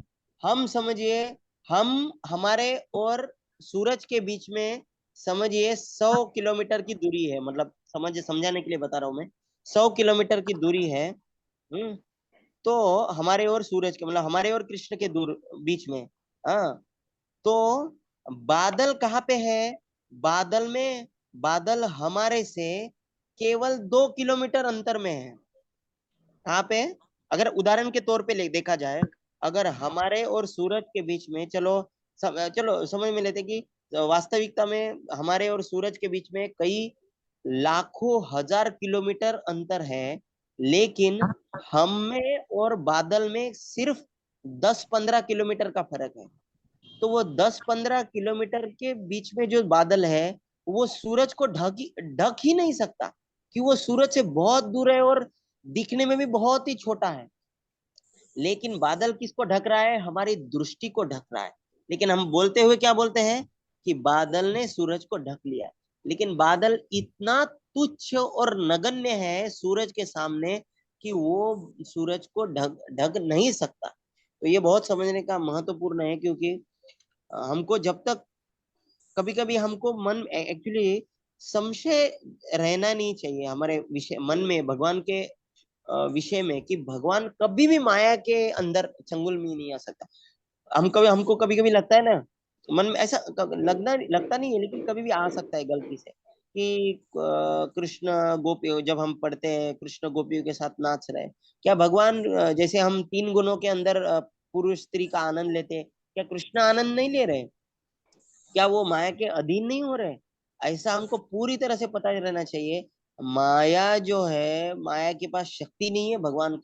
हम समझिए, हम हमारे और सूरज के बीच में समझिए 100 किलोमीटर की दूरी है, मतलब समझाने के लिए बता रहा हूं मैं। 100 किलोमीटर की दूरी है। हम्म तो हमारे और सूरज के मतलब हमारे और कृष्ण के दूर बीच में। हाँ, तो बादल कहाँ पे है? बादल में, बादल हमारे से केवल 2 किलोमीटर अंतर में है। कहाँ पे? अगर उदाहरण के तौर पे देखा जाए, अगर हमारे और सूरज के बीच में, चलो समझ में लेते कि वास्तविकता में हमारे और सूरज के बीच में कई लाखों हजार किलोमीटर अंतर है। लेकिन हम में और बादल में सिर्फ 10-15 किलोमीटर का फर्क है। तो वो 10-15 किलोमीटर के बीच में जो बादल है वो सूरज को ढक ही नहीं सकता, कि वो सूरज से बहुत दूर है और दिखने में भी बहुत ही छोटा है, लेकिन बादल किसको ढक रहा है? हमारी दृष्टि को ढक रहा है। लेकिन हम बोलते हुए क्या बोलते हैं कि बादल ने सूरज को ढक लिया, लेकिन बादल इतना तुच्छ और नगण्य है सूरज के सामने कि वो सूरज को ढक ढक नहीं सकता। तो ये बहुत समझने का महत्वपूर्ण है, क्योंकि हमको जब तक, कभी कभी हमको मन एक्चुअली संशय रहना नहीं चाहिए हमारे विषय मन में, भगवान के विषय में, कि भगवान कभी भी माया के अंदर चंगुल में नहीं आ सकता। हमको कभी कभी लगता है ना, मन में ऐसा लगता नहीं है, लेकिन कभी भी आ सकता है गलती से कि कृष्ण गोपियों, जब हम पढ़ते हैं कृष्ण गोपियों के साथ नाच रहे हैं, क्या भगवान जैसे हम तीन गुणों के अंदर पुरुष स्त्री का आनंद लेते हैं, क्या कृष्ण आनंद नहीं ले रहे? क्या वो माया के अधीन नहीं हो रहे? ऐसा हमको पूरी तरह से पता रहना चाहिए। माया जो है, माया के पास शक्ति नहीं है भगवान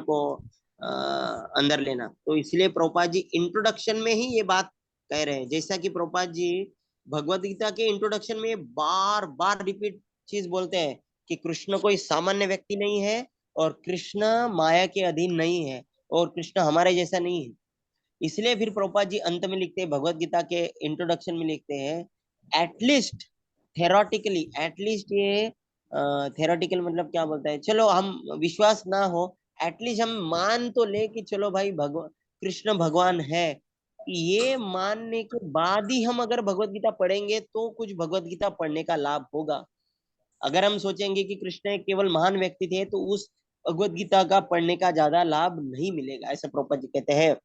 को अंदर लेना। तो इसलिए प्रभुपाद जी इंट्रोडक्शन में ही ये बात कह रहे हैं, जैसा कि प्रभुपाद जी भगवत गीता के इंट्रोडक्शन में बार बार रिपीट चीज बोलते हैं कि कृष्ण कोई सामान्य व्यक्ति नहीं है, और कृष्ण माया के अधीन नहीं है, और कृष्ण हमारे जैसा नहीं है। इसलिए फिर प्रभुपाद जी अंत में लिखते हैं, भगवत गीता के इंट्रोडक्शन में लिखते हैं, एटलीस्ट थेरोटिकली, एटलीस्ट ये थेरोटिकल मतलब क्या बोलता है, चलो हम विश्वास ना हो, एटलीस्ट हम मान तो ले कि चलो भाई भगवान कृष्ण भगवान है। ये मानने के बाद ही हम अगर भगवत गीता पढ़ेंगे तो कुछ भगवत गीता पढ़ने का लाभ होगा। अगर हम सोचेंगे कि कृष्ण एक केवल महान व्यक्ति थे, तो उस भगवत गीता का पढ़ने का ज्यादा लाभ नहीं मिलेगा, ऐसा प्रभुपाद जी कहते हैं।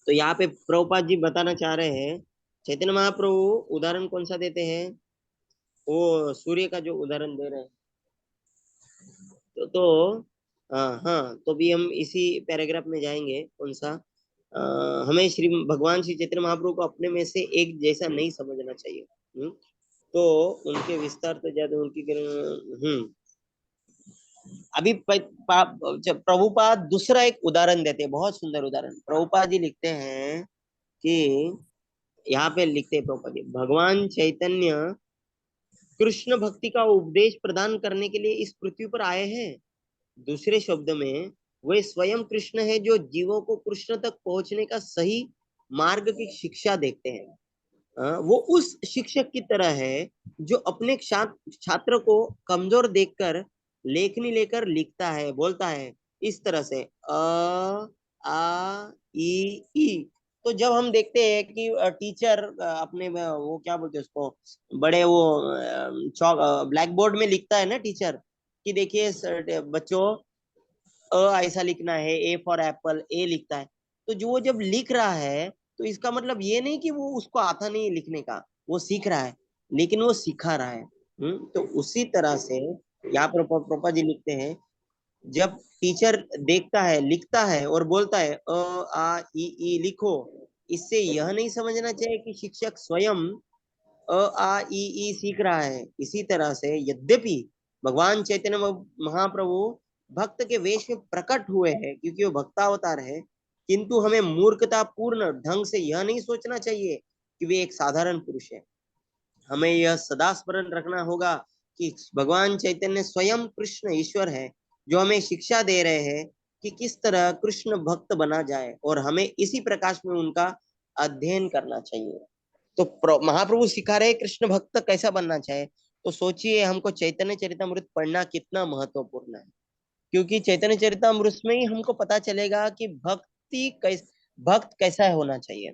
तो यहाँ पे प्रभुपाद जी बताना चाह रहे हैं, चैतन्य महाप्रभु उदाहरण कौन सा देते हैं? वो सूर्य का जो उदाहरण दे रहे हैं। तो हाँ हाँ, तो भी हम इसी पैराग्राफ में जाएंगे। कौन सा? हमें श्री भगवान श्री चैतन्य महाप्रभु को अपने में से एक जैसा नहीं समझना चाहिए। तो उनके विस्तार तो ज्यादा उनकी अभी प्रभुपाद दूसरा एक उदाहरण देते हैं, बहुत सुंदर उदाहरण। प्रभुपाद जी लिखते हैं कि, यहाँ पे लिखते हैं प्रभुपाद जी, भगवान चैतन्य कृष्ण भक्ति का उपदेश प्रदान करने के लिए इस पृथ्वी पर आए हैं। दूसरे शब्द में, वे स्वयं कृष्ण है जो जीवों को कृष्ण तक पहुंचने का सही मार्ग की शिक्षा देते हैं। वो उस शिक्षक की तरह है जो अपने छात्र को कमजोर देखकर लेखनी लेकर लिखता है, बोलता है इस तरह से, आ ई। तो जब हम देखते हैं कि टीचर अपने वो क्या बोलते हैं उसको, बड़े वो चौक ब्लैक बोर्ड में लिखता है ना टीचर, कि देखिए बच्चों, ऐसा लिखना है, ए फॉर एप्पल, ए लिखता है। तो जो वो जब लिख रहा है, तो इसका मतलब ये नहीं कि वो उसको आता नहीं है लिखने का, वो सीख रहा है, लेकिन वो सिखा रहा है। तो उसी तरह से यहाँ पर प्रोपा जी लिखते हैं, जब टीचर देखता है, लिखता है और बोलता है आ ई लिखो, इससे यह नहीं समझना चाहिए कि शिक्षक स्वयं आ ई सीख रहा है। इसी तरह से यद्यपि भगवान चैतन्य महाप्रभु भक्त के वेश में प्रकट हुए हैं, क्योंकि वो भक्तावतार है, किंतु हमें मूर्खता पूर्ण ढंग से यह नहीं सोचना चाहिए कि वे एक साधारण पुरुष है। हमें यह सदा स्मरण रखना होगा कि भगवान चैतन्य स्वयं कृष्ण ईश्वर है, जो हमें शिक्षा दे रहे हैं कि किस तरह कृष्ण भक्त बना जाए, और हमें इसी प्रकाश में उनका अध्ययन करना चाहिए। तो महाप्रभु सिखा रहे कृष्ण भक्त कैसा बनना चाहिए। तो सोचिए, हमको चैतन्य चरितमृत पढ़ना कितना महत्वपूर्ण है, क्योंकि चैतन्य चरितमृत में ही हमको पता चलेगा कि भक्त कैसा होना चाहिए।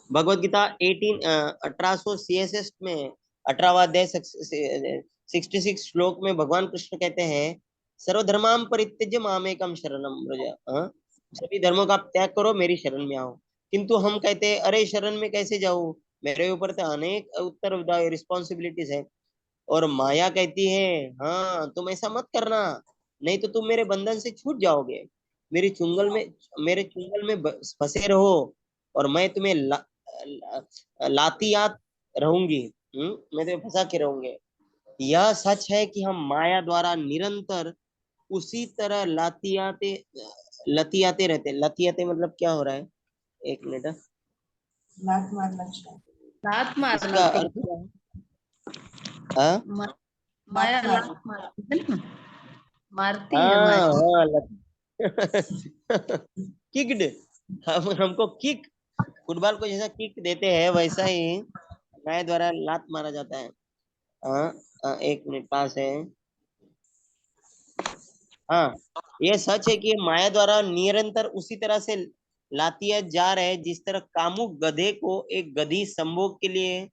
भगवत गीता 1800 CSS में 18वां अध्याय 66 श्लोक में भगवान कृष्ण कहते हैं, सर्वधर्माम परित्यज्य मामेकम शरणम व्रज। सभी धर्मों का आप त्याग करो, मेरी शरण में आओ। किंतु हम कहते हैं, अरे शरण में कैसे जाऊं, मेरे ऊपर तो अनेक उत्तरदायी रिस्पॉन्सिबिलिटीज है। और माया कहती है, हाँ तुम ऐसा मत करना, नहीं तो तुम मेरे बंधन से छूट जाओगे, मेरी चुंगल में मेरे चुंगल में फंसे रहो, और मैं तुम्हें लातियात रहूंगी। मैं तुम्हें फंसा के रहूंगे। यह सच है कि हम माया द्वारा निरंतर उसी तरह लतियाते रहते। लतियाते मतलब क्या हो रहा है? एक मिनट, लात मारना इसका अर्थ प्रभु। क्या है? हाँ? माया लात मारती है ना, मारती है हाँ माया। हाँ किक्ड, हम हमको किक, फुटबॉल को जैसा किक देते हैं वैसा ही माया द्वारा लात मारा जाता है। हाँ एक मिनट पास है। हाँ, ये सच है कि माया द्वारा निरंतर उसी तरह से लातिया जा रहे हैं जिस तरह कामुक गधे को एक गधी संभोग के लिए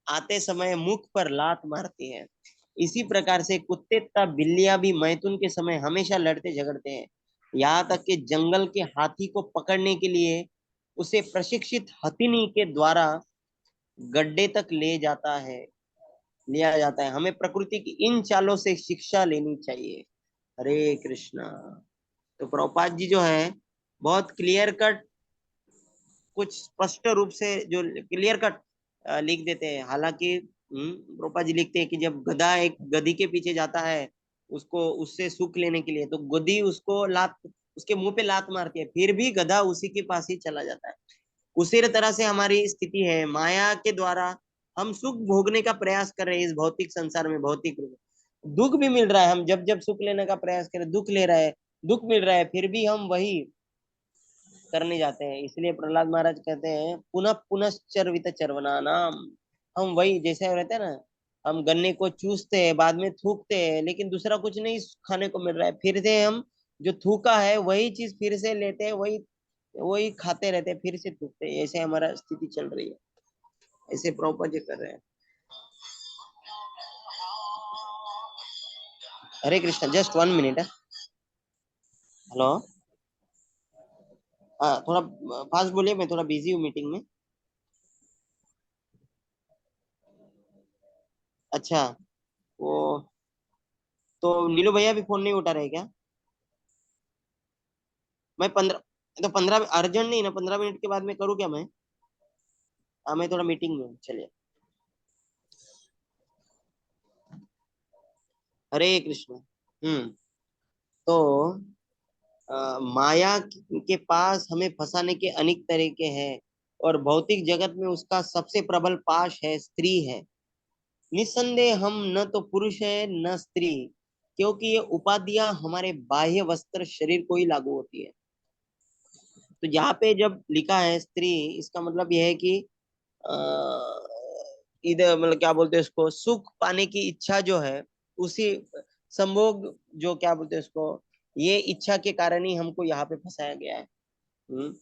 आते समय मुख पर लात मारती है। इसी प्रकार से कुत्ते तथा बिल्लियां भी मैथुन के समय हमेशा लड़ते झगड़ते हैं। यहाँ तक कि जंगल के हाथी को पकड़ने के लिए उसे प्रशिक्षित हथिनी के द्वारा गड्ढे तक ले जाता है, लिया जाता है। हमें प्रकृति की इन चालों से शिक्षा लेनी चाहिए। हरे कृष्णा। तो प्रभुपाद जी जो है बहुत क्लियर कट, कुछ स्पष्ट रूप से जो क्लियर कट लिख देते हैं। हालांकि प्रभुपाद जी लिखते हैं कि जब गधा एक गधी के पीछे जाता है उसको उससे सुख लेने के लिए, तो गधी उसको लात, उसके मुंह पे लात मारती है, फिर भी गधा उसी के पास ही चला जाता है। उसी तरह से हमारी स्थिति है, माया के द्वारा हम सुख भोगने का प्रयास कर रहे हैं इस भौतिक संसार में, भौतिक रूप में। दुख भी मिल रहा है, हम जब जब सुख लेने का प्रयास करें दुख ले रहा है, दुख मिल रहा है, फिर भी हम वही करने जाते हैं। इसलिए प्रहलाद महाराज कहते हैं पुनः पुनश्चर्वित चर्वना नाम। हम वही जैसे रहते हैं ना, हम गन्ने को चूसते हैं बाद में थूकते हैं, लेकिन दूसरा कुछ नहीं खाने को मिल रहा है, फिर से हम जो थूका है वही चीज फिर से लेते हैं, वही वही खाते रहते हैं, फिर से थूकते हैं। ऐसे हमारा स्थिति चल रही है, ऐसे प्रॉपर जी कर रहे हैं। हरे कृष्णा, जस्ट 1 मिनट है। हेलो, हाँ थोड़ा फास्ट बोलिए, मैं थोड़ा बिजी हूँ मीटिंग में। अच्छा, वो तो नीलू भैया भी फोन नहीं उठा रहे क्या? मैं 15, तो 15 अर्जेंट नहीं ना, 15 मिनट के बाद मैं करूँ क्या मैं? हाँ मैं थोड़ा मीटिंग में हूँ, चलिए। हरे कृष्ण। तो माया के पास हमें फंसाने के अनेक तरीके हैं, और भौतिक जगत में उसका सबसे प्रबल पाश है, स्त्री है। निस्संदेह हम न तो पुरुष है न स्त्री, क्योंकि ये उपाधियां हमारे बाह्य वस्त्र शरीर को ही लागू होती है। तो यहाँ पे जब लिखा है स्त्री, इसका मतलब यह है कि अ, इधर मतलब क्या बोलते हैं उसको, सुख पाने की इच्छा जो है, उसी संभोग, जो क्या बोलते हैं उसको, ये इच्छा के कारण ही हमको यहाँ पे फंसाया गया है। हम्म,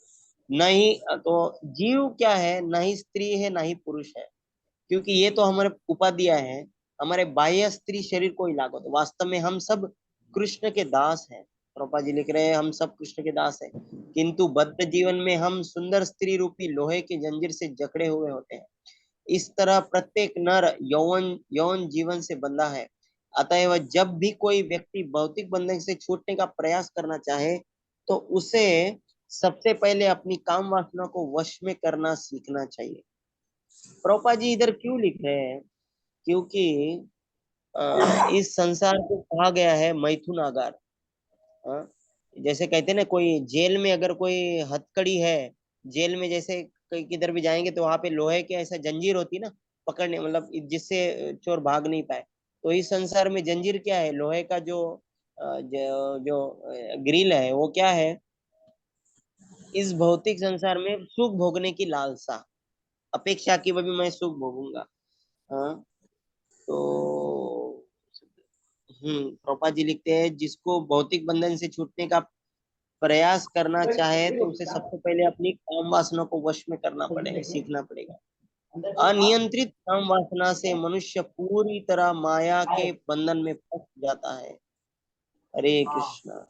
नहीं तो जीव क्या है, ना ही स्त्री है ना ही पुरुष है, क्योंकि ये तो हमारे उपाधियां हैं, हमारे बाह्य स्त्री शरीर को ही लागू। तो वास्तव में हम सब कृष्ण के दास हैं। प्रभुपाद जी लिख रहे हैं हम सब कृष्ण के दास हैं, किंतु बद्ध जीवन में हम सुंदर स्त्री रूपी लोहे के जंजीर से जकड़े हुए होते हैं। इस तरह प्रत्येक नर यौवन यौन जीवन से बंधा है। अतएव जब भी कोई व्यक्ति भौतिक बंधन से छूटने का प्रयास करना चाहे, तो उसे सबसे पहले अपनी काम वासना को वश में करना सीखना चाहिए। प्रोपा जी इधर क्यों लिख रहे हैं? क्योंकि इस संसार को कहा गया है मैथुन आगार। हाँ? जैसे कहते हैं ना, कोई जेल में अगर कोई हथकड़ी है, जेल में जैसे कहीं किधर भी जाएंगे तो वहां पे लोहे की ऐसा जंजीर होती है ना, पकड़ने मतलब जिससे चोर भाग नहीं पाए। तो इस संसार में जंजीर क्या है, लोहे का जो ग्रिल है वो क्या है, इस भौतिक संसार में सुख भोगने की लालसा, अपेक्षा की वह भी मैं सुख भोगूंगा। हाँ, तो प्रोपा जी लिखते हैं जिसको भौतिक बंधन से छूटने का प्रयास करना चाहे, तो उसे सबसे पहले अपनी काम वासना को वश में करना पड़ेगा, सीखना पड़ेगा। अनियंत्रित काम वासना से मनुष्य पूरी तरह माया के बंधन में फंस जाता है। हरे कृष्णा।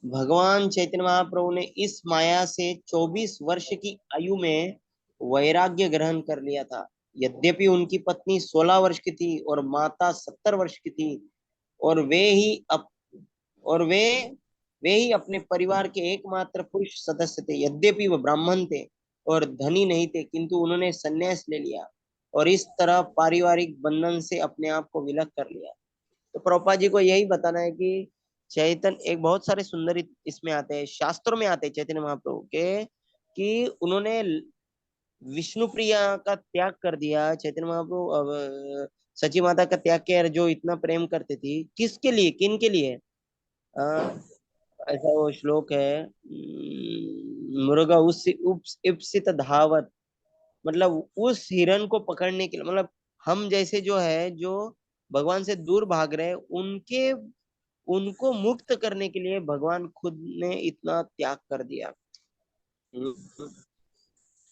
भगवान चैतन्य महाप्रभु ने इस माया से 24 वर्ष की आयु में वैराग्य ग्रहण कर लिया था। यद्यपि उनकी पत्नी 16 वर्ष की थी और माता 70 वर्ष की थी, और और वे ही अपने परिवार के एकमात्र पुरुष सदस्य थे। यद्यपि वह ब्राह्मण थे और धनी नहीं थे, किंतु उन्होंने संन्यास ले लिया और इस तरह पारिवारिक बंधन से अपने आप को विलग कर लिया। तो प्रभुपाद जी को यही बताना है कि चैतन्य, एक बहुत सारे सुंदर इसमें आते हैं, शास्त्रों में आते हैं चैतन्य महाप्रभु के, कि उन्होंने विष्णु प्रिया का त्याग कर दिया। चैतन्य महाप्रभु अब सची माता का त्याग किया, जो इतना प्रेम करती थी, किसके लिए, किन के लिए? आ, ऐसा वो श्लोक है, मृग उस इप्सित धावत, मतलब उस हिरण को पकड़ने के लिए, मतलब हम जैसे जो है, जो भगवान से दूर भाग रहे हैं, उनके उनको मुक्त करने के लिए भगवान खुद ने इतना त्याग कर दिया।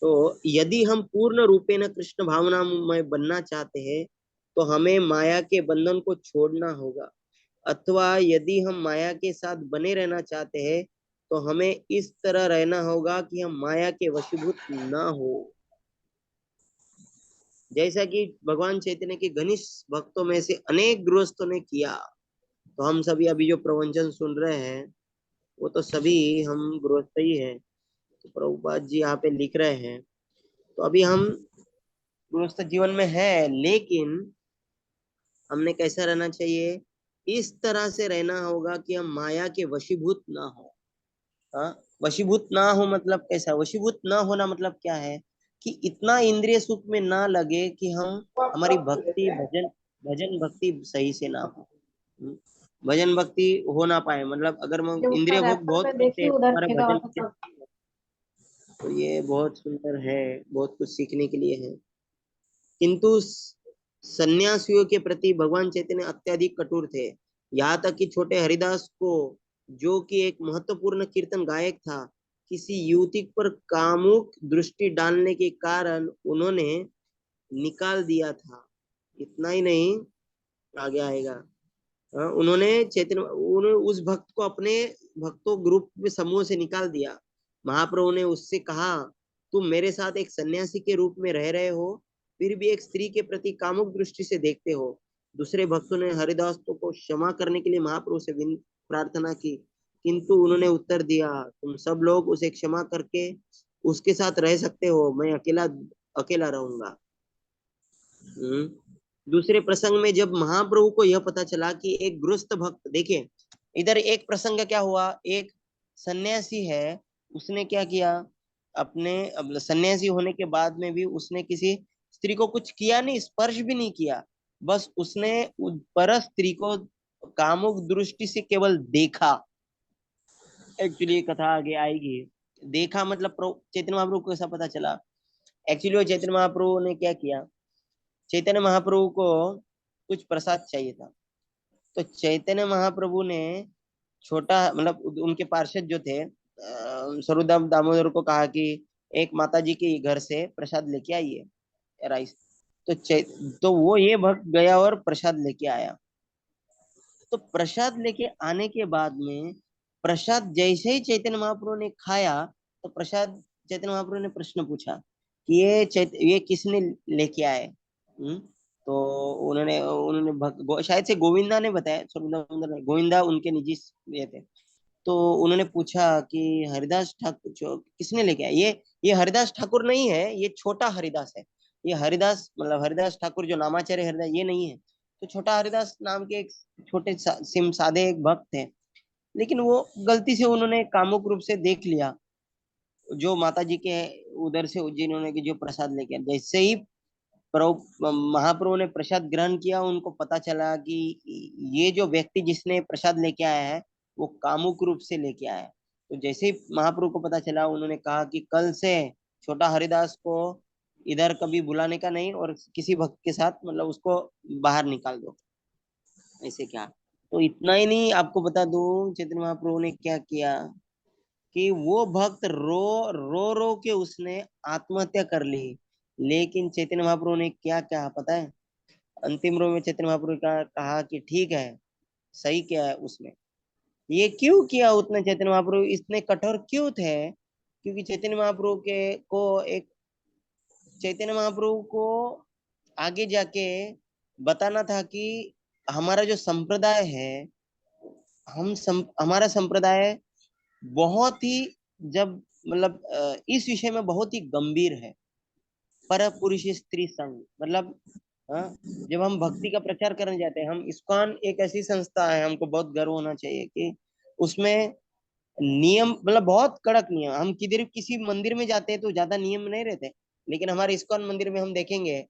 तो यदि हम पूर्ण रूपेण कृष्ण भावनामय बनना चाहते हैं, तो हमें माया के बंधन को छोड़ना होगा, अथवा यदि हम माया के साथ बने रहना चाहते हैं, तो हमें इस तरह रहना होगा कि हम माया के वशीभूत ना हो। जैसा कि भगवान चैतन्य के घनिष्ठ भक्तों में से अनेक गृहस्थों ने किया। तो हम सभी अभी जो प्रवचन सुन रहे हैं, वो तो सभी हम गृहस्थ ही हैं। तो प्रभुपाद जी यहाँ पे लिख रहे हैं, तो अभी हम गृहस्थ जीवन में है, लेकिन हमने कैसा रहना चाहिए? इस तरह से रहना होगा कि हम माया के वशीभूत ना हो। हाँ, वशीभूत ना हो मतलब कैसा? वशीभूत ना होना मतलब क्या है? कि इतना इंद्रिय सुख में ना लगे कि हम, हमारी भक्ति भजन भजन भक्ति सही से ना हो। हम्म, भजन भक्ति हो ना पाए, मतलब अगर हम जो उसका इंद्रिय भोग रैपर बहुत पे करते देखिए हैं, उधर हमारा फेंका हुआ भजन था सब। भक्ति, तो ये बहुत सुंदर है, बहुत कुछ सीखने के लिए है। किंतु सन्यासियों के प्रति भगवान चैतन्य अत्यधिक कठोर थे। यहाँ तक कि छोटे हरिदास को, जो कि एक महत्वपूर्ण कीर्तन गायक था, किसी युवती पर कामुक दृष्टि डालने के कारण उन्होंने निकाल दिया था। इतना ही नहीं, आगे आएगा। उन्होंने उस भक्त को अपने भक्तों ग्रुप में, समूह से निकाल दिया। महाप्रभु ने उससे कहा, तुम मेरे साथ एक सन्यासी के रूप में रह रहे हो, फिर भी एक स्त्री के प्रति कामुक दृष्टि से देखते हो। दूसरे भक्तों ने हरिदास को क्षमा करने के लिए महाप्रभु से प्रार्थना की, किंतु उन्होंने उत्तर दिया, तुम सब लोग उसे क्षमा करके उसके साथ रह सकते हो, मैं अकेला अकेला रहूंगा। हम्म। दूसरे प्रसंग में जब महाप्रभु को यह पता चला कि एक गृहस्थ भक्त, देखिए इधर एक प्रसंग क्या हुआ, एक सन्यासी है, उसने क्या किया, अपने अब सन्यासी होने के बाद में भी उसने किसी स्त्री को कुछ किया नहीं, स्पर्श भी नहीं किया, बस उसने पर स्त्री को कामुक दृष्टि से केवल देखा। एक्चुअली कथा आगे आएगी। देखा मतलब चैतन्य महाप्रभु को कैसा पता चला? एक्चुअली वो चैतन्य महाप्रभु ने क्या किया, चैतन्य महाप्रभु को कुछ प्रसाद चाहिए था। तो चैतन्य महाप्रभु ने छोटा, मतलब उनके पार्षद जो थे, स्वरूपदास दामोदर को कहा कि एक माता जी के घर से प्रसाद लेके आइए, राइस। तो तो वो ये भक्त गया और प्रसाद लेके आया। तो प्रसाद लेके आने के बाद में, प्रसाद जैसे ही चैतन्य महाप्रभु ने खाया, तो प्रसाद, चैतन्य महाप्रभु ने प्रश्न पूछा कि ये किसने लेके आए? तो उन्होंने उन्होंने शायद से गोविंदा ने बताया, गोविंदा उनके निजी ये थे। तो उन्होंने पूछा कि हरिदास ठाकुर किसने लेके आया? ये हरिदास ठाकुर नहीं है, ये छोटा हरिदास है। ये हरिदास, मतलब हरिदास ठाकुर जो नामाचार्य हरिदास, ये नहीं है। तो छोटा हरिदास नाम के एक छोटे सिम साधे एक भक्त थे, लेकिन वो गलती से उन्होंने कामुक रूप से देख लिया जो माता जी के उधर से, जिन्होंने की जो प्रसाद लेके आए। जैसे ही महाप्रभु ने प्रसाद ग्रहण किया, उनको पता चला कि ये जो व्यक्ति जिसने प्रसाद लेके आया है, वो कामुक रूप से लेके आया है। तो जैसे ही महाप्रभु को पता चला, उन्होंने कहा कि कल से छोटा हरिदास को इधर कभी बुलाने का नहीं, और किसी भक्त के साथ, मतलब उसको बाहर निकाल दो। ऐसे क्या? तो इतना ही नहीं, आपको बता दूं चैतन्य महाप्रभु ने क्या किया, कि वो भक्त रो रो रो के उसने आत्महत्या कर ली। लेकिन चैतन्य महाप्रभु ने क्या क्या पता है? अंतिम रो में चैतन्य महाप्रभु का कहा कि ठीक है, सही किया है उसने। ये क्यों किया उतने? चैतन्य महाप्रभु इतने कठोर क्यों थे? क्योंकि चैतन्य महाप्रभु के को एक चैतन्य महाप्रभु को आगे जाके बताना था कि हमारा जो संप्रदाय है, हमारा संप्रदाय बहुत ही, जब मतलब इस विषय में बहुत ही गंभीर है। पर पुरुष स्त्री संग, मतलब जब हम भक्ति का प्रचार करने जाते हैं, हम इस्कॉन एक ऐसी संस्था है, हमको बहुत गर्व होना चाहिए कि उसमें नियम, मतलब बहुत कड़क नियम। हम किधर किसी मंदिर में जाते हैं तो ज्यादा नियम नहीं रहते, लेकिन हमारे इस्कॉन मंदिर में हम देखेंगे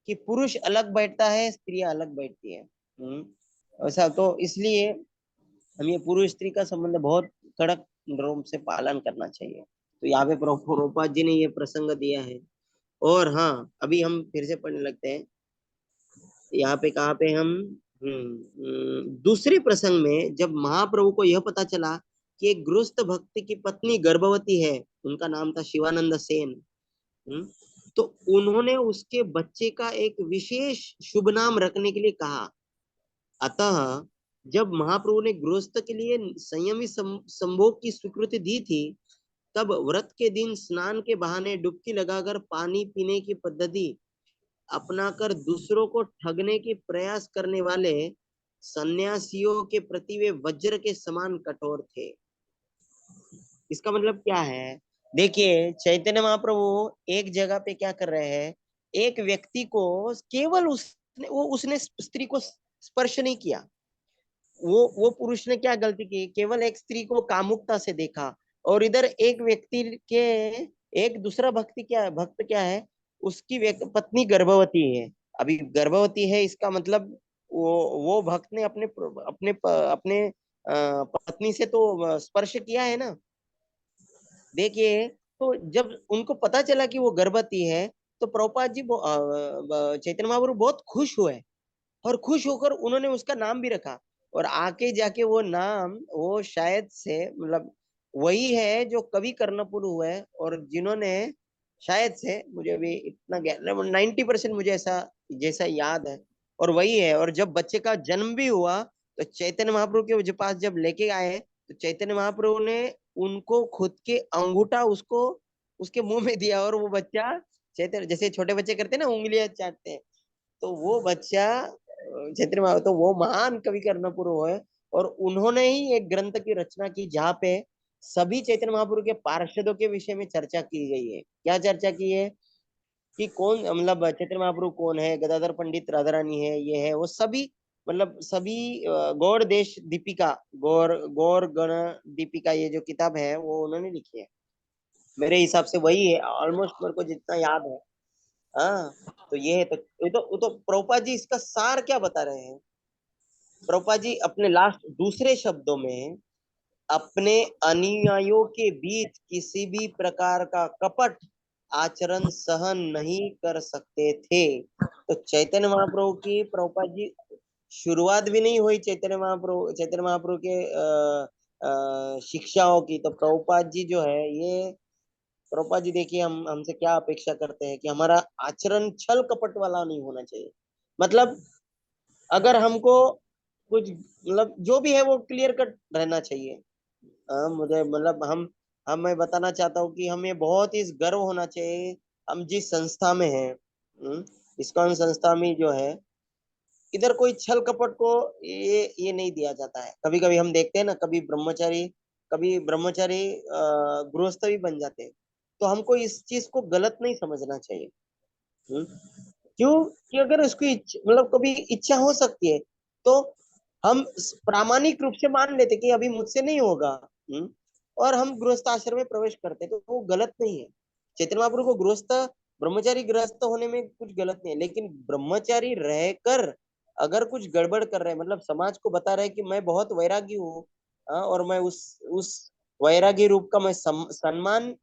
कि पुरुष अलग बैठता है, स्त्रियां अलग बैठती है। ऐसा तो इसलिए हम ये पुरुष स्त्री का संबंध बहुत कड़क रूप से पालन करना चाहिए। तो यहाँ पे प्रभुपाद जी ने ये प्रसंग दिया है। और हाँ, अभी हम फिर से पढ़ने लगते हैं। यहाँ पे कहाँ पे हम दूसरे प्रसंग में जब महाप्रभु को यह पता चला कि एक गृहस्थ भक्त की पत्नी गर्भवती है, उनका नाम था शिवानंद सेन। हम्म, तो उन्होंने उसके बच्चे का एक विशेष शुभ नाम रखने के लिए कहा। अतः जब महाप्रभु ने गृहस्थ के लिए संयमी संभोग की स्वीकृति दी थी, तब व्रत के दिन स्नान के बहाने डुबकी लगाकर पानी पीने की पद्धति अपनाकर दूसरों को ठगने की प्रयास करने वाले सन्यासियों के प्रति वे वज्र के समान कठोर थे। इसका मतलब क्या है? देखिए, चैतन्य महाप्रभु एक जगह पे क्या कर रहे हैं, एक व्यक्ति को केवल उसने स्त्री को स्पर्श नहीं किया। वो पुरुष ने क्या गलती की, केवल एक स्त्री को कामुकता से देखा। और इधर एक व्यक्ति के एक दूसरा भक्त क्या है, उसकी पत्नी गर्भवती है। अभी गर्भवती है, इसका मतलब वो भक्त ने अपने अपने अपने पत्नी से तो स्पर्श किया है ना। देखिए, तो जब उनको पता चला कि वो गर्भवती है, तो प्रभुपाद जी चैतन्य महाप्रभु बहुत खुश हुए, और खुश होकर उन्होंने उसका नाम भी रखा। और आके जाके वो नाम, वो शायद से मतलब वही है जो कवि कर्णपुर हुए, और जिन्होंने शायद से, मुझे अभी इतना 90% मुझे ऐसा जैसा याद है, और वही है। और जब बच्चे का जन्म भी हुआ, तो चैतन्य महाप्रभु के पास जब लेके आए, तो चैतन्य महाप्रभु ने उनको खुद के अंगूठा उसको उसके मुंह में दिया, और वो बच्चा चैतन्य, जैसे छोटे बच्चे करते हैं ना, उंगलियां चाटते हैं, तो वो बच्चा चैतन्य महाप्रभु, तो वो महान कवि कर्णपुर है। और उन्होंने ही एक ग्रंथ की रचना की जहाँ पे सभी चैतन्य महाप्रभु के पार्षदों के विषय में चर्चा की गई है। क्या चर्चा की है कि कौन, मतलब चैतन्य महाप्रभु कौन है, गदाधर पंडित, राधा रानी है, ये है, वो सभी, मतलब सभी गौर देश दीपिका, गौर गौर गण दीपिका, ये जो किताब है वो उन्होंने लिखी है। मेरे हिसाब से वही है, ऑलमोस्ट मेरे को जितना याद है। हाँ, तो ये है। तो वो तो प्रभुपाद जी इसका सार क्या बता रहे हैं? प्रभुपाद जी अपने लास्ट दूसरे शब्दों में, अपने अनुयायियों के बीच किसी भी प्रकार का कपट आचरण सहन नहीं कर सकते थे। तो चैतन्य महाप्रभु की, प्रभुपाद जी शुरुआत भी नहीं हुई चैतन्य महाप्रभु के शिक्षाओं की। तो प्रभुपाद जी जो है ये, प्रभुपाद जी देखिए, हम हमसे क्या अपेक्षा करते हैं कि हमारा आचरण छल कपट वाला नहीं होना चाहिए। मतलब अगर हमको कुछ, मतलब जो भी है वो क्लियर कट रहना चाहिए। मुझे मतलब हम मैं बताना चाहता हूँ कि हमें बहुत ही गर्व होना चाहिए, हम जिस संस्था में हैं, इस्कॉन संस्था में जो है, इधर कोई छल कपट को ये नहीं दिया जाता है। कभी कभी हम देखते हैं ना, कभी ब्रह्मचारी गृहस्थ भी बन जाते हैं। तो हमको इस चीज को गलत नहीं समझना चाहिए। हम्म, क्यों? कि अगर उसकी मतलब कभी इच्छा हो सकती है, तो हम प्रामाणिक रूप से मान लेते कि अभी मुझसे नहीं होगा। और हम गृहस्थ आश्रम में प्रवेश करते, तो वो गलत नहीं है। चैतन्य महाप्रभु को गृहस्थ, ब्रह्मचारी गृहस्थ होने में कुछ गलत नहीं है, लेकिन ब्रह्मचारी रहकर अगर कुछ गड़बड़ कर रहे हैं, मतलब समाज को बता रहे हैं कि मैं बहुत वैरागी हूँ, और मैं उस वैरागी रूप का मैं सम्मान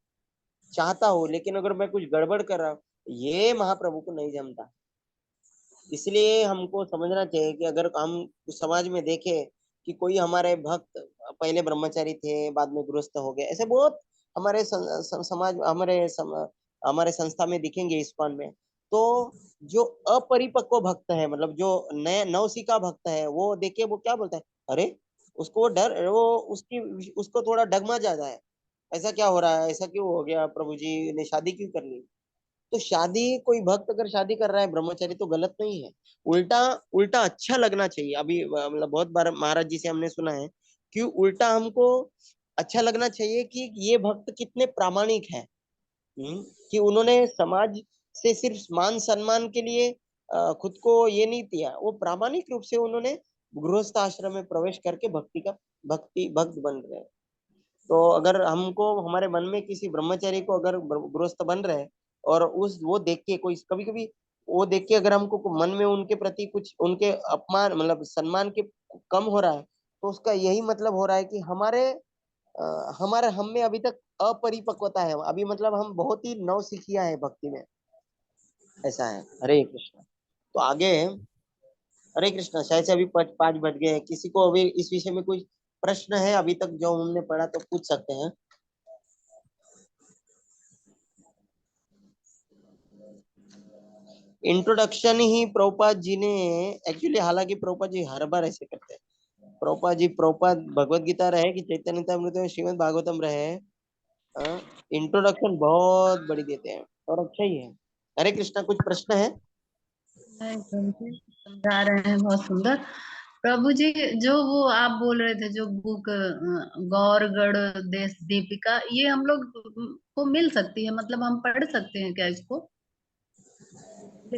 चाहता हूँ, लेकिन अगर मैं कुछ गड़बड़ कर रहा हूँ, ये महाप्रभु को नहीं जमता। इसलिए हमको समझना चाहिए कि अगर हम समाज में देखें कि कोई हमारे भक्त पहले ब्रह्मचारी थे, बाद में गृहस्थ हो गए, ऐसे बहुत हमारे समाज, हमारे संस्था में दिखेंगे, इस्कॉन में। तो जो अपरिपक्व भक्त है, मतलब जो नया नवसिका भक्त है, वो देखिए वो क्या बोलता है, अरे उसको डर, वो उसको थोड़ा डगमा जाता है, ऐसा क्या हो रहा है, ऐसा क्यों हो गया, प्रभु जी ने शादी क्यों कर ली? तो शादी, कोई भक्त अगर शादी कर रहा है ब्रह्मचारी, तो गलत नहीं है। उल्टा, उल्टा अच्छा लगना चाहिए। अभी मतलब बहुत बार महाराज जी से हमने सुना है कि उल्टा हमको अच्छा लगना चाहिए कि ये भक्त कितने प्रामाणिक हैं। कि उन्होंने समाज से सिर्फ मान सम्मान के लिए खुद को ये नहीं किया, वो प्रामाणिक रूप से उन्होंने गृहस्थ आश्रम में प्रवेश करके भक्त बन रहे हैं। तो अगर हमको हमारे मन में किसी ब्रह्मचारी को अगर गृहस्थ बन रहे हैं, और उस वो देख के कोई, कभी कभी वो देख के अगर हमको मन में उनके प्रति कुछ उनके अपमान मतलब सम्मान के कम हो रहा है, तो उसका यही मतलब हो रहा है कि हमारे हम में अभी तक अपरिपक्वता है अभी, मतलब हम बहुत ही नौसिखिया है भक्ति में, ऐसा है। हरे कृष्ण। तो आगे, हरे कृष्ण, शायद से अभी 5 बज गए हैं। किसी को अभी इस विषय में कोई प्रश्न है अभी तक जो हमने पढ़ा तो पूछ सकते हैं। इंट्रोडक्शन ही प्रभुपाद जी ने एक्चुअली, हालांकि प्रभुपाद जी हर बार ऐसे करते हैं। प्रभुपाद भगवत गीता रहे कि चैतन्यतामृत में श्रीमद् भागवतम रहे, इंट्रोडक्शन बहुत बड़ी देते हैं और अच्छा ही है। हरे कृष्णा, कुछ प्रश्न है? नहीं, प्रभु जी समझा रहे हैं बहुत सुंदर। प्रभु जी, जो वो आप बोल रहे थे जो बुक गौरगढ़ देश दीपिका, ये हम लोग को मिल सकती है, मतलब हम पढ़ सकते हैं क्या इसको?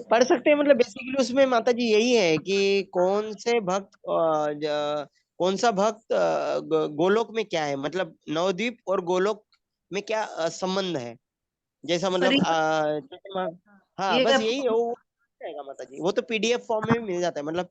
पढ़ सकते हैं, मतलब बेसिकली उसमें माता जी यही है कि कौन से भक्त कौन सा भक्त गोलोक में क्या है, मतलब नवद्वीप और गोलोक में क्या संबंध है, जैसा पर मतलब हाँ ये बस यही है वो रहेगा माता जी। वो तो पीडीएफ फॉर्म में भी मिल जाता है, मतलब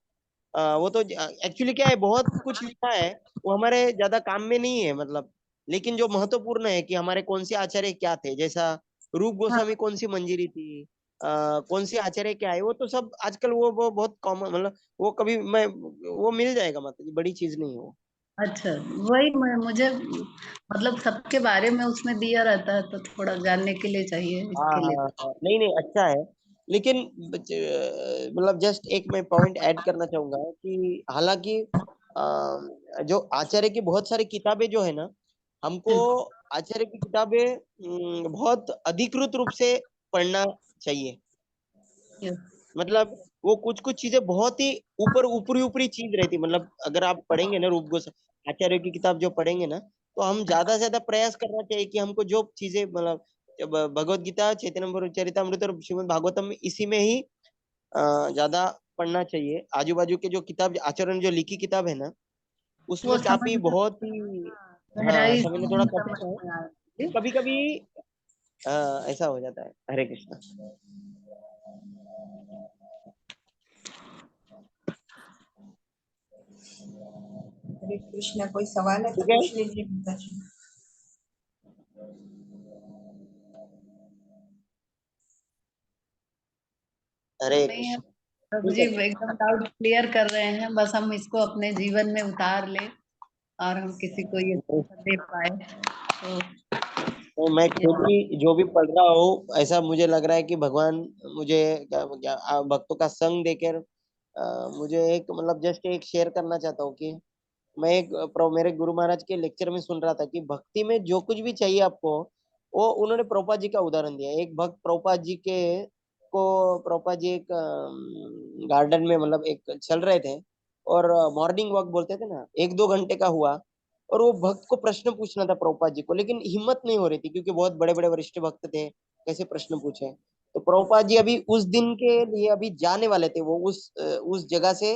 वो तो एक्चुअली क्या है, बहुत कुछ लिखा है, वो हमारे ज्यादा काम में नहीं है मतलब। लेकिन जो महत्वपूर्ण है कि हमारे कौन से आचार्य क्या थे, जैसा रूप हाँ, गोस्वामी कौन सी मंजीरी थी, कौन सी आचार्य क्या है, वो तो सब आजकल वो बहुत कॉमन, मतलब वो कभी मैं वो मिल जाएगा माता जी, बड़ी चीज नहीं है वो। अच्छा, वही मुझे मतलब सबके बारे में उसमें दिया रहता है, तो थोड़ा जानने के लिए चाहिए, हाँ इसके लिए। हाँ हाँ, नहीं नहीं अच्छा है। लेकिन मतलब जस्ट एक मैं पॉइंट ऐड करना चाहूंगा कि हालांकि जो आचार्य की बहुत सारी किताबें जो है ना, हमको हम्म, आचार्य की किताबें बहुत अधिकृत रूप से पढ़ना चाहिए। ये, मतलब वो कुछ कुछ चीजें बहुत ही ऊपर ऊपरी ऊपरी चीज रहती, मतलब अगर आप पढ़ेंगे ना रूप गोस्वामी आचार्य की किताब जो पढ़ेंगे ना, तो हम ज्यादा से ज्यादा प्रयास करना चाहिए कि हमको जो चीजें मतलब भगवत गीता, चैतन्य चरितमृत और श्रीमद् भागवतम में इसी में ही ज्यादा पढ़ना चाहिए। आजू बाजू के जो किताब आचार्य ने जो लिखी किताब है ना, वो उसमें समझ काफी में, बहुत ही हाँ गहराई समझना थोड़ा से समझ कठिन है, में आ तो रही है। कभी कभी ऐसा हो जाता है। हरे कृष्णा। हरे कृष्णा। कोई सवाल है तो ठीक है, पूछ लीजिए माता जी। हरे नहीं है, कृष्ण। प्रभु ठीक जी है, एकदम डाउट क्लियर कर रहे हैं, बस हम इसको अपने जीवन में उतार ले और हम किसी को ये दे पाए तो तो मैं ये खुद भी जो भी पढ़ रहा हूँ, ऐसा मुझे लग रहा है कि भगवान मुझे क्या क्या भक्तों का संग देकर मुझे एक मतलब जस्ट एक शेयर करना चाहता हूँ कि मैं मेरे गुरु महाराज के लेक्चर में सुन रहा था कि भक्ति में जो कुछ भी चाहिए आपको, वो उन्होंने प्रभुपाद जी का उदाहरण दिया। एक भक्त प्रभुपाद जी एक गार्डन में मतलब एक चल रहे थे, और मॉर्निंग वॉक बोलते थे ना, 1-2 घंटे का हुआ, और वो भक्त को प्रश्न पूछना था प्रभुपाद जी को, लेकिन हिम्मत नहीं हो रही थी क्योंकि बहुत बड़े बड़े वरिष्ठ भक्त थे, कैसे प्रश्न पूछे। तो प्रभुपाद जी अभी उस दिन के लिए अभी जाने वाले थे, वो उस जगह से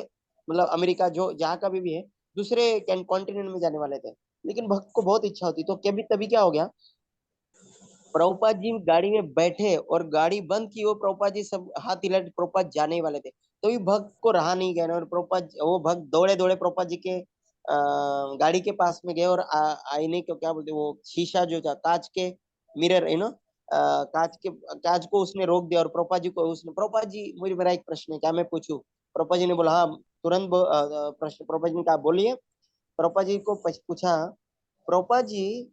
मतलब अमेरिका जो जहाँ का भी है, दूसरे कॉन्टिनेंट में जाने वाले थे। लेकिन भक्त को बहुत इच्छा होती, तो कभी तभी क्या हो गया, प्रभुपाद जी गाड़ी में बैठे और गाड़ी बंद की, वो प्रभुपाद जी सब हाथ हिला, प्रभुपाद जाने ही वाले थे, तो भी भक्त को रहा नहीं गया ना, और प्रभुपाद वो भक्त दौड़े दौड़े प्रभुपाद जी के गाड़ी के पास में गए, और आईने को क्या बोलते, वो शीशा जो था, कांच के मिरर, कांच को उसने रोक दिया, और प्रभुपाद जी को उसने, प्रभुपाद जी मुझे मेरा एक प्रश्न है, क्या मैं पूछूं? प्रभुपाद जी ने बोला हाँ, तुरंत प्रश्न प्रभुपाद जी ने कहा बोलिए। प्रभुपाद जी को पूछा, प्रभुपाद जी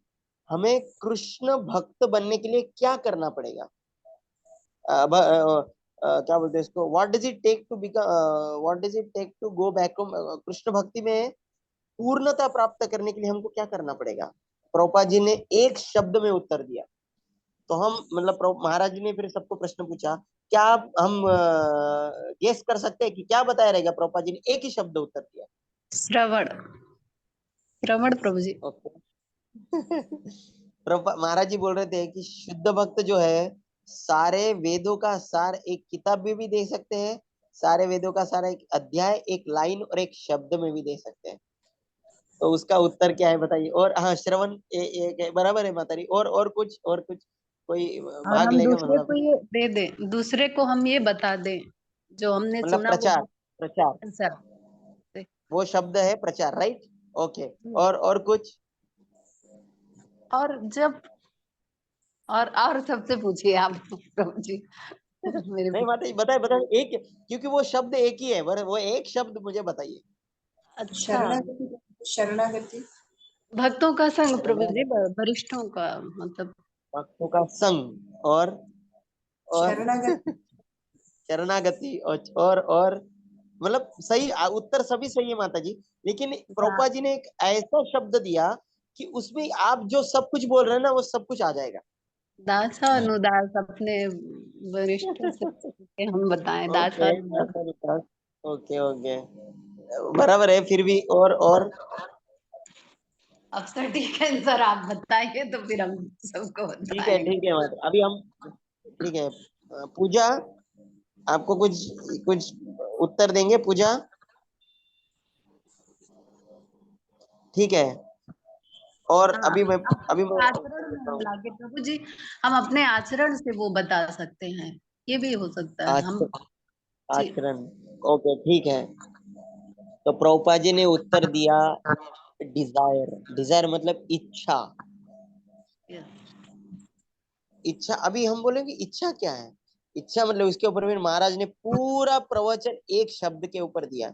हमें कृष्ण भक्त बनने के लिए क्या करना पड़ेगा? क्या बोलते हैं इसको, what does it take to become, what does it take to go back to Krishna भक्ति में पूर्णता प्राप्त करने के लिए हमको क्या करना पड़ेगा? प्रभुपाद जी ने एक शब्द में उत्तर दिया। तो हम मतलब महाराज जी ने फिर सबको प्रश्न पूछा, क्या हम गेस कर सकते हैं कि क्या बताया रहेगा? प्रभुपाद जी ने एक ही शब्द उत्तर दिया। श्रवण, श्रवण प्रभु जी। ओके। महाराज जी बोल रहे थे कि शुद्ध भक्त जो है सारे वेदों का सार एक किताब में भी दे सकते हैं, सारे वेदों का सारा एक अध्याय एक लाइन और एक शब्द में भी दे सकते हैं। तो उसका उत्तर क्या है बताइए? और हाँ, श्रवण बराबर है मातारी। और कुछ और कुछ कोई और भाग हम लेगा दूसरे मतलब? को ये दे दें, दूसरे को हम ये बता दें, जो हमने मतलब सुना वो प्रचार, प्रचार, आंसर। वो शब्द है प्रचार, राइट? ओके। और कुछ? और जब और सबसे पूछिए आप प्रभु जी। मेरे नहीं माता जी, बताए बताए एक, क्योंकि वो शब्द एक ही है, वो एक शब्द मुझे बताइए। अच्छा, शरणागति, शरणागति। भक्तों का संग प्रभु शरणा- जी, वरिष्ठों का मतलब। भक्तों का संग, और शरणागति। शरणागति, और मतलब सही उत्तर सभी सही है माता जी, लेकिन प्रभुपाद जी ने एक ऐसा शब्द दिया कि उसमें आप जो सब कुछ बोल रहे हैं ना, वो सब कुछ आ जाएगा। दासा अनुदास अपने वरिष्ठों से पूछे, हम बताएं दासा ओके, अनुदास। ओके ओके, बराबर है फिर भी। और अब सर ठीक है सर, आप बताइए तो फिर हम सबको बताएंगे। ठीक है माता, अभी हम, ठीक है। पूजा, आपको कुछ कुछ उत्तर देंगे पूजा? ठीक है। और हाँ, अभी मैं, अभी अपने मैं आचरण में हम लाके प्रभु जी, हम अपने आचरण से वो बता सकते हैं, ये भी हो सकता है हम। जी, आचरण, ओके ठीक है। तो प्रभुपाद जी ने उत्तर दिया डिजायर। डिजायर मतलब इच्छा। यस, इच्छा, अभी हम बोलेंगे इच्छा क्या है। इच्छा मतलब उसके ऊपर फिर महाराज ने पूरा प्रवचन एक शब्द के ऊपर दिया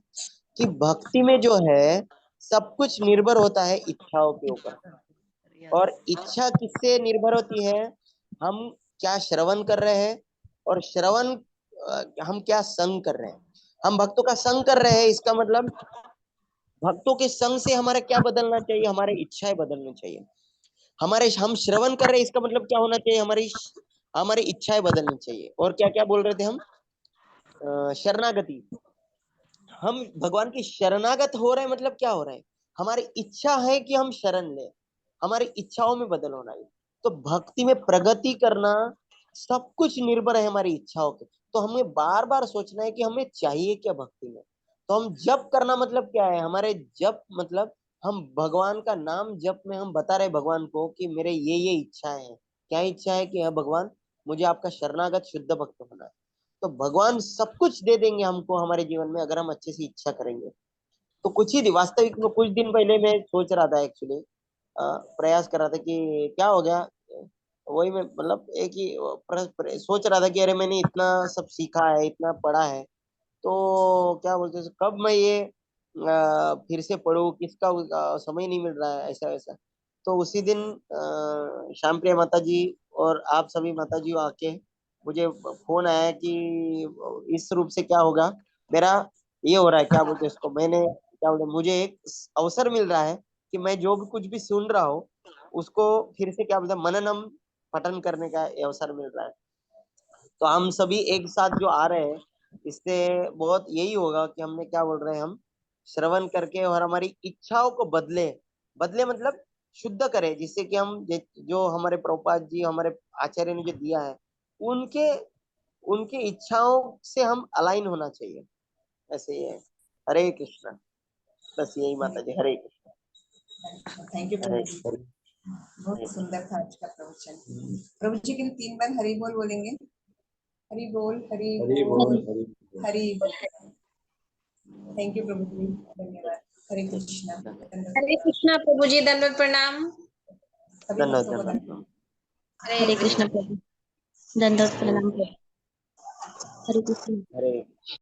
कि भक्ति में जो है सब कुछ निर्भर होता है इच्छाओं के ऊपर। और यस, इच्छा किससे निर्भर होती है? हम क्या श्रवण कर रहे हैं, और श्रवण हम क्या संग कर रहे हैं। हम भक्तों का संग कर रहे हैं, इसका मतलब भक्तों के संग से हमारा क्या बदलना चाहिए, हमारे इच्छाएं बदलनी चाहिए। हमारे, हम श्रवण कर रहे हैं, इसका मतलब क्या होना चाहिए, हमारी हमारी इच्छाएं बदलनी चाहिए। और क्या क्या बोल रहे थे हम? शरणागति, हम भगवान की शरणागत हो रहे हैं, मतलब क्या हो रहा है, हमारी इच्छा है कि हम शरण लें, हमारी इच्छाओं में बदल होना है। तो भक्ति में प्रगति करना सब कुछ निर्भर है हमारी इच्छाओं के। तो हमें बार बार सोचना है कि हमें चाहिए क्या भक्ति में। तो हम जप करना मतलब क्या है, हमारे जप मतलब हम भगवान का नाम जप में हम बता रहे भगवान को कि मेरे ये इच्छाएं हैं। क्या इच्छा है कि भगवान मुझे आपका शरणागत शुद्ध भक्त होना है। तो भगवान सब कुछ दे देंगे हमको हमारे जीवन में, अगर हम अच्छे से इच्छा करेंगे। तो कुछ ही वास्तविक में कुछ दिन पहले मैं सोच रहा था एक्चुअली, प्रयास कर रहा था कि क्या हो गया। वही मैं मतलब एक ही सोच रहा था कि अरे मैंने इतना सब सीखा है, इतना पढ़ा है, तो क्या बोलते हैं, कब मैं ये फिर से पढूं, किसका समय नहीं मिल रहा है, ऐसा वैसा। तो उसी दिन श्याम प्रिया माता जी और आप सभी माता जी आके मुझे फोन आया कि इस रूप से क्या होगा, मेरा ये हो रहा है, क्या बोलते हैं इसको, मैंने क्या बोलते, मुझे एक अवसर मिल रहा है कि मैं जो भी कुछ भी सुन रहा हूँ उसको फिर से क्या बोलते हैं मननम पठन करने का अवसर मिल रहा है। तो हम सभी एक साथ जो आ रहे हैं, इससे बहुत यही होगा कि हमने क्या बोल रहे हैं, हम श्रवण करके और हमारी इच्छाओं को बदले, बदले मतलब शुद्ध करें, जिससे कि हम जो हमारे प्रभुपाद जी हमारे आचार्य ने जो दिया है, उनके उनके इच्छाओं से हम अलाइन होना चाहिए। ऐसे ही है। हरे कृष्णा। बस यही माता जी, हरे कृष्णा। थैंक यू हरे प्रभु जी, हरे बहुत हरे सुंदर था आज का प्रवचन। प्रभु जी के लिए 3 बार हरि बोल बोलेंगे। हरि बोल, हरि हरि बोल, बोल, हरि बोल। हरि बोल। थैंक यू प्रभु जी, धन्यवाद। हरे कृष्णा। धन्यवाद। हरे कृष्णा प्रभु जी, दंडवत प्रणाम। सभी धन्यवाद भक्तों को धन्यवाद। धन्यवाद। हरे कृष्णा प्रभु, दंडवत प्रणाम प्रभु। हरे कृष्णा। हरे